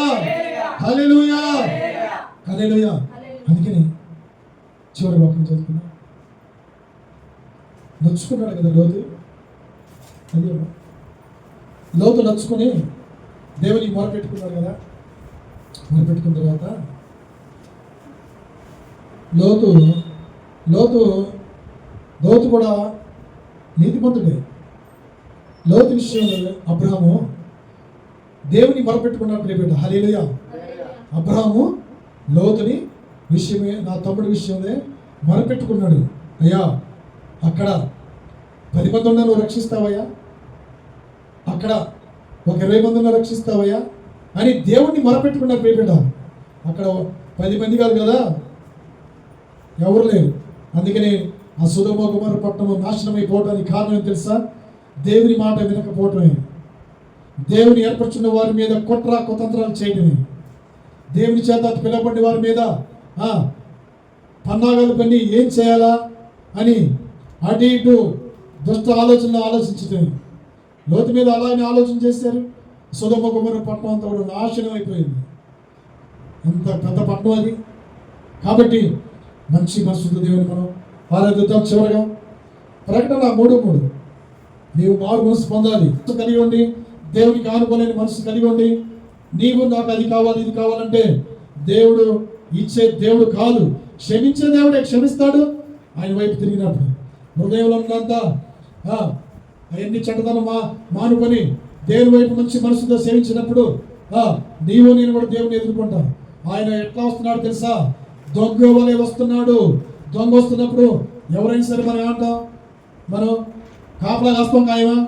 హల్లెలూయా, హల్లెలూయా. అందుకని చివరి వాక్యం చదువుకున్నా, నొచ్చుకున్నాడు కదా లోతు నచ్చుకొని దేవునికి మొరపెట్టుకున్నాడు కదా. మొరపెట్టుకున్న తర్వాత లోతు కూడా నీతిమంతుడే. లోతు విషయంలో అబ్రహాము దేవుని మొరపెట్టుకున్నాడు ప్రియబిడ్డ. హల్లెలూయా. అబ్రహాము లోతుని విషయమే, నా తమ్ముడి విషయమే మొరపెట్టుకున్నాడు. అయ్యా అక్కడ 10 మంది ఉన్నా నువ్వు రక్షిస్తావయ్యా, అక్కడ ఒక 20 మంది ఉన్నా రక్షిస్తావయ్యా అని దేవుణ్ణి మొరపెట్టుకున్నారు ప్రియబిడ్డ. అక్కడ 10 మంది కాదు కదా, ఎవరు లేరు. అందుకని ఆ సొదొమ గొమొర్రా పట్టణం నాశనం అయిపోవడానికి కారణం ఏం తెలుసా? దేవుని మాట వినకపోవటమే, దేవుని ఏర్పరచున్న వారి మీద కుట్ర కుతంత్రాలు చేయడమే, దేవుని చేత పిలవబడిన వారి మీద పన్నాగాలు పని ఏం చేయాలా అని అటు ఇటు దుష్ట ఆలోచనలు ఆలోచించటమే. లోతు మీద అలాగే ఆలోచన చేశారు. సొదొమ గొమొర్రా పట్టణం అంతా కూడా నాశనం అయిపోయింది. ఎంత పెద్ద పట్టణం అది. కాబట్టి మంచి మనసుతో దేవుని మనం ఆరాధిద్దాం. చివరగా ప్రకటన 3:3 నీవు మారు మనసు పొందాలి, కలిగి ఉండి దేవునికి ఆనుకోలేని మనసు కలిగి ఉండి నీవు నాకు అది కావాలి ఇది కావాలంటే దేవుడు ఇచ్చే దేవుడు కాదు, క్షమించే దేవుడే. క్షమిస్తాడు ఆయన వైపు తిరిగినప్పుడు. హృదయంలో ఉన్నంతా అవన్నీ చెడ్డతనం మానుకొని దేవుని వైపు మంచి మనసుతో సేవించినప్పుడు నీవు నేను కూడా దేవుని ఎదుర్కొంటాం. ఆయన ఎట్లా వస్తున్నాడు తెలుసా? దొంగ వలె వస్తున్నాడు. దొంగ వస్తున్నప్పుడు ఎవరైనా సరే మనం ఏమంటాం? మనం కాపలా కాస్తాం ఖాయమా?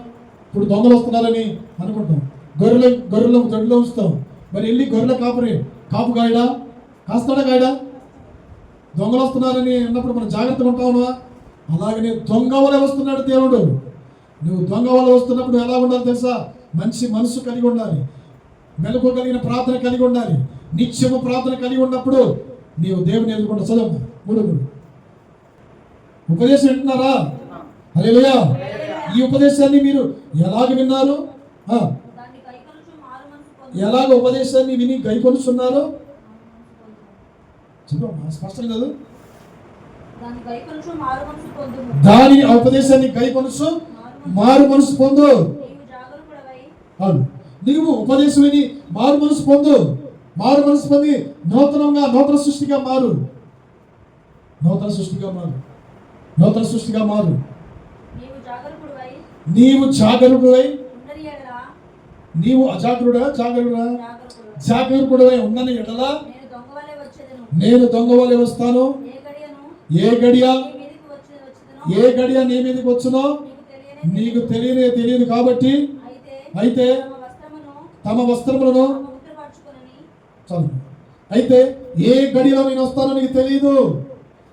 ఇప్పుడు దొంగలు వస్తున్నారని అనుకుంటాం. గొర్రెల దొడ్లో ఉంచుతాం. మరి వెళ్ళి గొర్రెల కాపు గాయడా? కాస్తాడా గాయడా? దొంగలు వస్తున్నారని అన్నప్పుడు మనం జాగ్రత్తగా ఉంటావునా? అలాగనే దొంగ వలె వస్తున్నాడు దేవుడు. నువ్వు దొంగ వలె వస్తున్నప్పుడు ఎలా ఉండాలి తెలుసా? మంచి మనసు కలిగి ఉండాలి, మెలకు కలిగిన ప్రార్థన కలిగి ఉండాలి, నిత్యము ప్రార్థన కలిగి ఉన్నప్పుడు నీవు దేవుని ఎదుర్కొంటా. చదువు 3 ఉపదేశం వింటున్నారా? హల్లెలూయా. ఈ ఉపదేశాన్ని మీరు ఎలాగ విన్నారు? ఎలాగ ఉపదేశాన్ని విని గైకొనుచున్నారు? స్పష్టం కాదు. దాని ఉపదేశాన్ని గైకొనుచు మారు మనసు పొందు. అవును, నీవు ఉపదేశం విని మారు మనసు పొందు. మారు మనసు పొంది నూతన సృష్టిగా మారు. నూతన సృష్టిగా మారు. నీవు జాగరూకుడై నీవు జాగరూకుడై ఉన్నని ఎడల నేను దొంగ వలె వస్తాను. ఏ గడియ నీ మీదకి వచ్చునో నీకు తెలియదు. కాబట్టి అయితే తమ వస్త్రములను అయితే ఏ గడిలో నేను వస్తానో నీకు తెలియదు.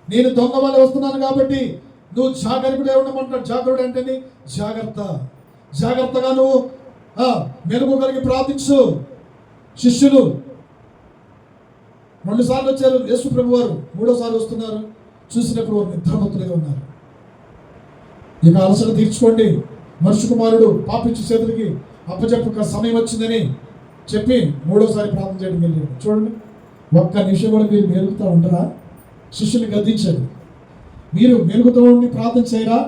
నేను దొంగ వలె వస్తున్నాను కాబట్టి నువ్వు జాగరూకుడే ఉండమంటాడు. జాగరుడు అంటే జాగ్రత్తగా నువ్వు మెలుగు కలిగి ప్రార్థించు. శిష్యులు 2 సార్లు వచ్చారు యేసు ప్రభు వారు, 3వ సారి వస్తున్నారు. చూసినప్పుడు వారు నిద్రమత్తులుగా ఉన్నారు. ఇక అలసట తీర్చుకోండి, మనుష్య కుమారుడు పాపిష్టి చేతులకి అప్పచెప్పు సమయం వచ్చిందని చెప్పి 3వ సారి ప్రార్థన చేయడం వెళ్ళారు. చూడండి, ఒక్క నిమిషం కూడా మీరు మెలుగుతూ ఉండరా? శిష్యుని గద్దించాడు. మీరు మెలుగుతూ ఉండి ప్రార్థన చేయరా?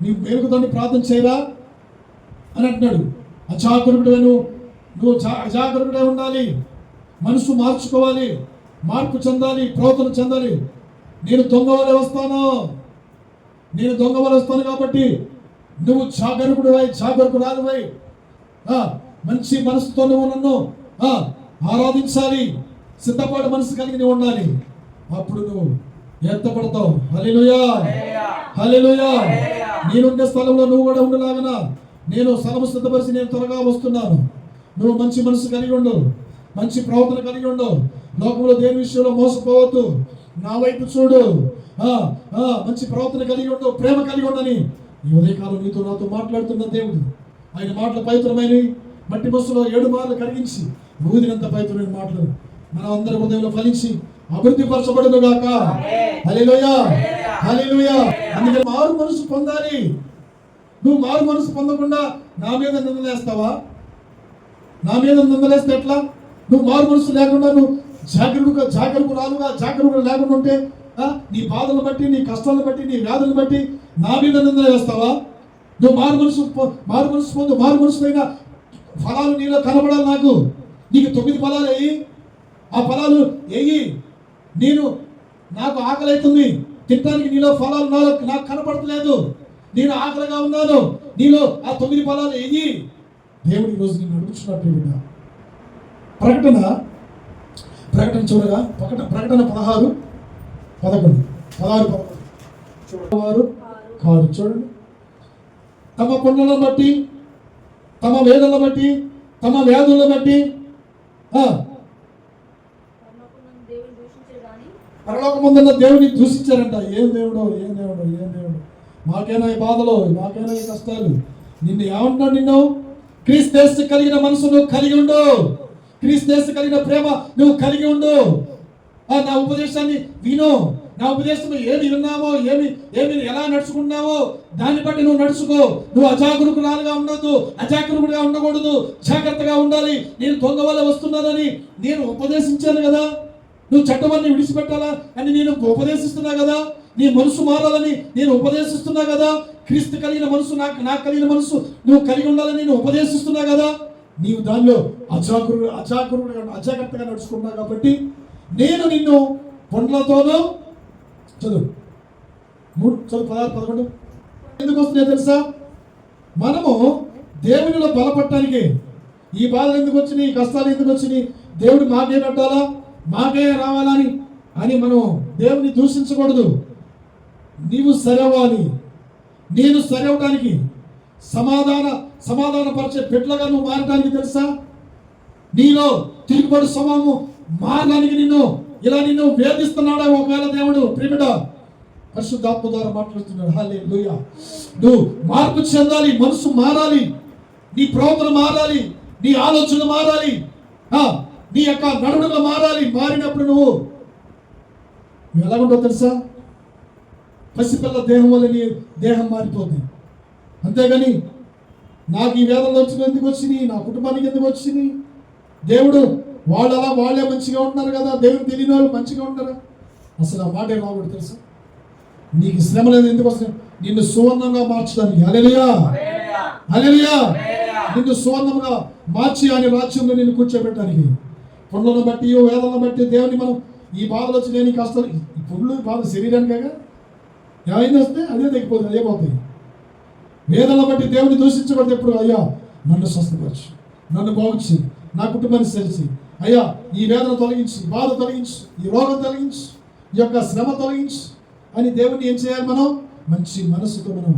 నీవు మెలుగుతూ ప్రార్థన చేయరా అని అంటున్నాడు. నువ్వు అజాగరూకుడే ఉండాలి. మనసు మార్చుకోవాలి, మార్పు చెందాలి, ప్రవర్తన చెందాలి. నేను దొంగ వలె వస్తాను కాబట్టి నువ్వు జాగరూకురాలువై మంచి మనసుతో నువ్వు నన్ను ఆరాధించాలి. సిద్ధపాటు మనసు కలిగి ఉండాలి. అప్పుడు నువ్వు ఎత్తపడతావు. హల్లెలూయా, హల్లెలూయా. నేనుండే స్థలంలో నువ్వు కూడా ఉండలాగనా నేను స్థలము సిద్ధపరిచి నేను త్వరగా వస్తున్నాను. నువ్వు మంచి మనసు కలిగి ఉండు, మంచి ప్రవర్తన కలిగి ఉండు. లోకంలో దేని విషయంలో మోసపోవద్దు. నా వైపు చూడు, మంచి ప్రవర్తన కలిగి ఉండు, ప్రేమ కలిగి ఉండని ఈ ఉదయకాలం నీతో నాతో మాట్లాడుతున్న దేవుడు. ఆయన మాటలు పవిత్రమైనవి. మట్టి బస్సులో 7 మార్లు కరిగించి ఊదినంత పవిత్రమైన మాటలు మనం అందరి హృదయంలో ఫలించి అభివృద్ధి పరచబడును గాక. హల్లెలూయా, హల్లెలూయా. అందుకే మారు మనసు పొందాలి. నువ్వు మారు మనసు పొందకుండా నా మీద నిందలేస్తావా? నా మీద నిందలేస్తే ఎట్లా? నువ్వు మారు మనసు లేకుండా నువ్వు జాగరూకుడు లేకుండా ఉంటే నీ బాధలను బట్టి, నీ కష్టాలను బట్టి, నీ వ్యాధులను బట్టి నా మీద నిందలు వేస్తావా? నువ్వు మారు మనసు పొందు. మారు మనసు పైన ఫలాలు నీలో కనబడాలి. నీకు 9 ఫలాలు వేయి. ఆ ఫలాలు వేయి. నాకు ఆకలి అవుతుంది, తినడానికి నీలో ఫలాలు నాకు కనపడతలేదు, నేను ఆకలిగా ఉన్నాను, నీలో ఆ 9 ఫలాలు వేయి. దేవుడి ఈరోజు నేను అడుగుతున్నట్టు ప్రకటన చూడగా ప్రకటన 16:11 చూడవారు కాదు. చూడండి, తమ పనులను బట్టి, తమ వేదనలను బట్టి, తమ వ్యాధులను బట్టి పరలోకమందున్న దేవుని దూషించారంట. ఏం దేవుడు, ఏం దేవుడు, ఏం దేవుడు, మాకైనా ఈ బాధలు, మాకైనా ఈ కష్టాలు. నిన్ను ఏమంటున్నాడు? నిన్ను క్రీస్తు కలిగిన మనసు నువ్వు కలిగి ఉండు, క్రీస్తు కలిగిన ప్రేమ నువ్వు కలిగి ఉండు. నా ఉపదేశాన్ని విను, నా ఉపదేశం ఏమి విన్నావో, ఏమి ఎలా నడుచుకున్నావో దాన్ని బట్టి నువ్వు నడుచుకో. నువ్వు అజాగరూకురాలుగా ఉండొద్దు, అజాగరూకుడిగా ఉండకూడదు, జాగ్రత్తగా ఉండాలి. నేను దొంగ వల్ల వస్తున్నానని నేను ఉపదేశించాను కదా, నువ్వు చట్టమని విడిచిపెట్టాలా అని నేను ఉపదేశిస్తున్నా కదా, నీ మనసు మారాలని నేను ఉపదేశిస్తున్నా కదా, క్రీస్తు కలిగిన మనసు నాకు కలిగిన మనసు నువ్వు కలిగి ఉండాలని నేను ఉపదేశిస్తున్నా కదా. నీవు దానిలో అజాగ్రత్తగా నడుచుకున్నావు కాబట్టి నేను నిన్ను పండ్లతోనూ చదువు 16-11 ఎందుకు వస్తున్నాయో తెలుసా? మనము దేవునిలో బలపడటానికి ఈ బాధలు ఎందుకు వచ్చినాయి, ఈ కష్టాలు ఎందుకు వచ్చినాయి, దేవుడు మాకే పెట్టాలా, మాకే రావాలని అని మనం దేవుని దూషించకూడదు. నీవు సరవాలి, నేను సరవటానికి సమాధానపరిచే పెట్లుగా నువ్వు మారడానికి తెలుసా? నీలో తిరుగుబడి స్వభావము మారడానికి నిన్ను వేధిస్తున్నాడా ఒకవేళ దేవుడు ప్రేమిడ పరిశుద్ధాత్మ ద్వారా మాట్లాడుతున్నాడు. హల్లెలూయా. నువ్వు మార్పు చెందాలి, మనసు మారాలి, నీ ప్రవర్తన మారాలి, నీ ఆలోచన మారాలి, నీ యొక్క నడువులో మారాలి. మారినప్పుడు నువ్వు ఎలాగుంటావు తెలుసా? పసిపిల్ల దేహం వల్ల నీ దేహం మారిపోతుంది. అంతేగాని నాకు ఈ వేదనలు ఎందుకు వచ్చినాయి, నా కుటుంబానికి ఎందుకు వచ్చినాయి, దేవుడు వాళ్ళే మంచిగా ఉంటున్నారు కదా, దేవుడు తెలియని వాళ్ళు మంచిగా ఉంటారా? అసలు ఆ మాట రాకూడదు తెలుసా? నీకు శ్రమ లేదు ఎందుకు వస్తుంది? నిన్ను సువర్ణంగా మార్చడానికి. హల్లెలూయా, హల్లెలూయా. నిన్ను సువర్ణంగా మార్చి ఆయన రాజ్యంలో నిన్ను కూర్చోబెట్టడానికి. పుండ్లను బట్టి, వేదనలను బట్టి దేవుని మనం ఈ బాధలు వచ్చి నేను కష్టాలు, ఈ పుండ్లు బాధ శరీరానికేగా, ఏమైంది వస్తే అదే తగ్గిపోతుంది, అదే పోతాయి. వేదనలను బట్టి దేవుని దూషించబడితే ఎప్పుడు అయ్యా నన్ను స్వస్థపరచు, నన్ను బాగుచి, నా కుటుంబాన్ని సరిచి, అయ్యా ఈ వేదన తొలగించి, బాధ తొలగించి, ఈ రోగం తొలగించి, ఈ యొక్క శ్రమ తొలగించి అని దేవుని ఏం చేయాలి? మనం మంచి మనసుతో మనం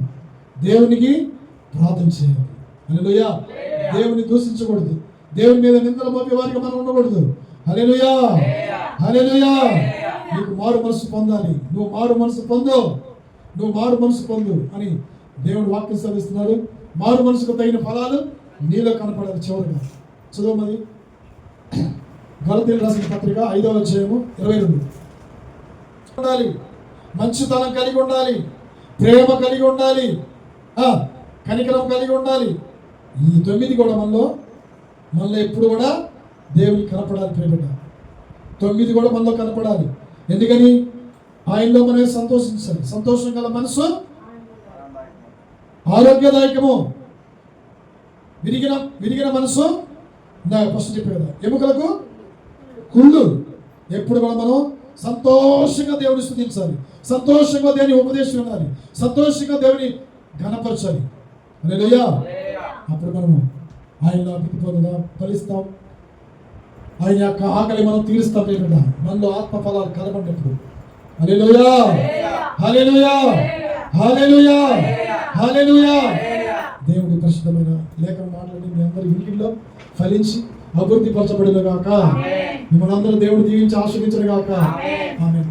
దేవునికి ప్రార్థన చేయాలి. హల్లెలూయా. దేవుని దూషించకూడదు, దేవుని మీద నిందలు మోపే వారికి మనం ఉండకూడదు. హల్లెలూయా, హల్లెలూయా. నీకు మారు మనసు పొందాలి, నువ్వు మారు మనసు పొందు అని దేవుడు వాక్యం సెలవిస్తున్నాడు. మారు మనసుకు తగిన ఫలాలు నీలో కనపడాలి. చివరిగా చదువు మరి గలతీయులకు రాసిన పత్రిక 5వ అధ్యాయము 22. ఉండాలి, మంచితనం కలిగి ఉండాలి, ప్రేమ కలిగి ఉండాలి, కనికరం కలిగి ఉండాలి. ఈ 9 కూడా మనలో ఎప్పుడు కూడా దేవునికి కనపడాలి. ప్రేమగా 9 కూడా మనలో కనపడాలి. ఎందుకని? ఆయనలో మనమే సంతోషించాలి. సంతోషం గల మనసు ఆరోగ్యదాయకము, విరిగిన మనసు ఫస్ట్ చెప్పే కదా ఎముకలకు కుళ్ళు. ఎప్పుడు కూడా మనం సంతోషంగా దేవుని స్తుతించాలి, సంతోషంగా దేవుని ఉపదేశం వినాలి, సంతోషంగా దేవుని ఘనపరచాలి. హల్లెలూయా. అప్పుడు మనము ఆయనలో అభివృద్ధి పొందుదాం, ఫలిస్తాం. ఆయన యొక్క ఆకలి మనం తీరుస్తాం. కదా మనలో ఆత్మ ఫలాలు కలబడినప్పుడు. హల్లెలూయా, హల్లెలూయా, హల్లెలూయా, హల్లెలూయా. దేవుడి పరిశుద్ధమైన లేఖన మాటలని మీ అందరి ఇంటిలో ఫలించి అభివృద్ధి పరచబడిన గాక. మిమ్మల్ని అందరూ దేవుడు దీవించి ఆశీర్వదించను గాక. ఆమేన్.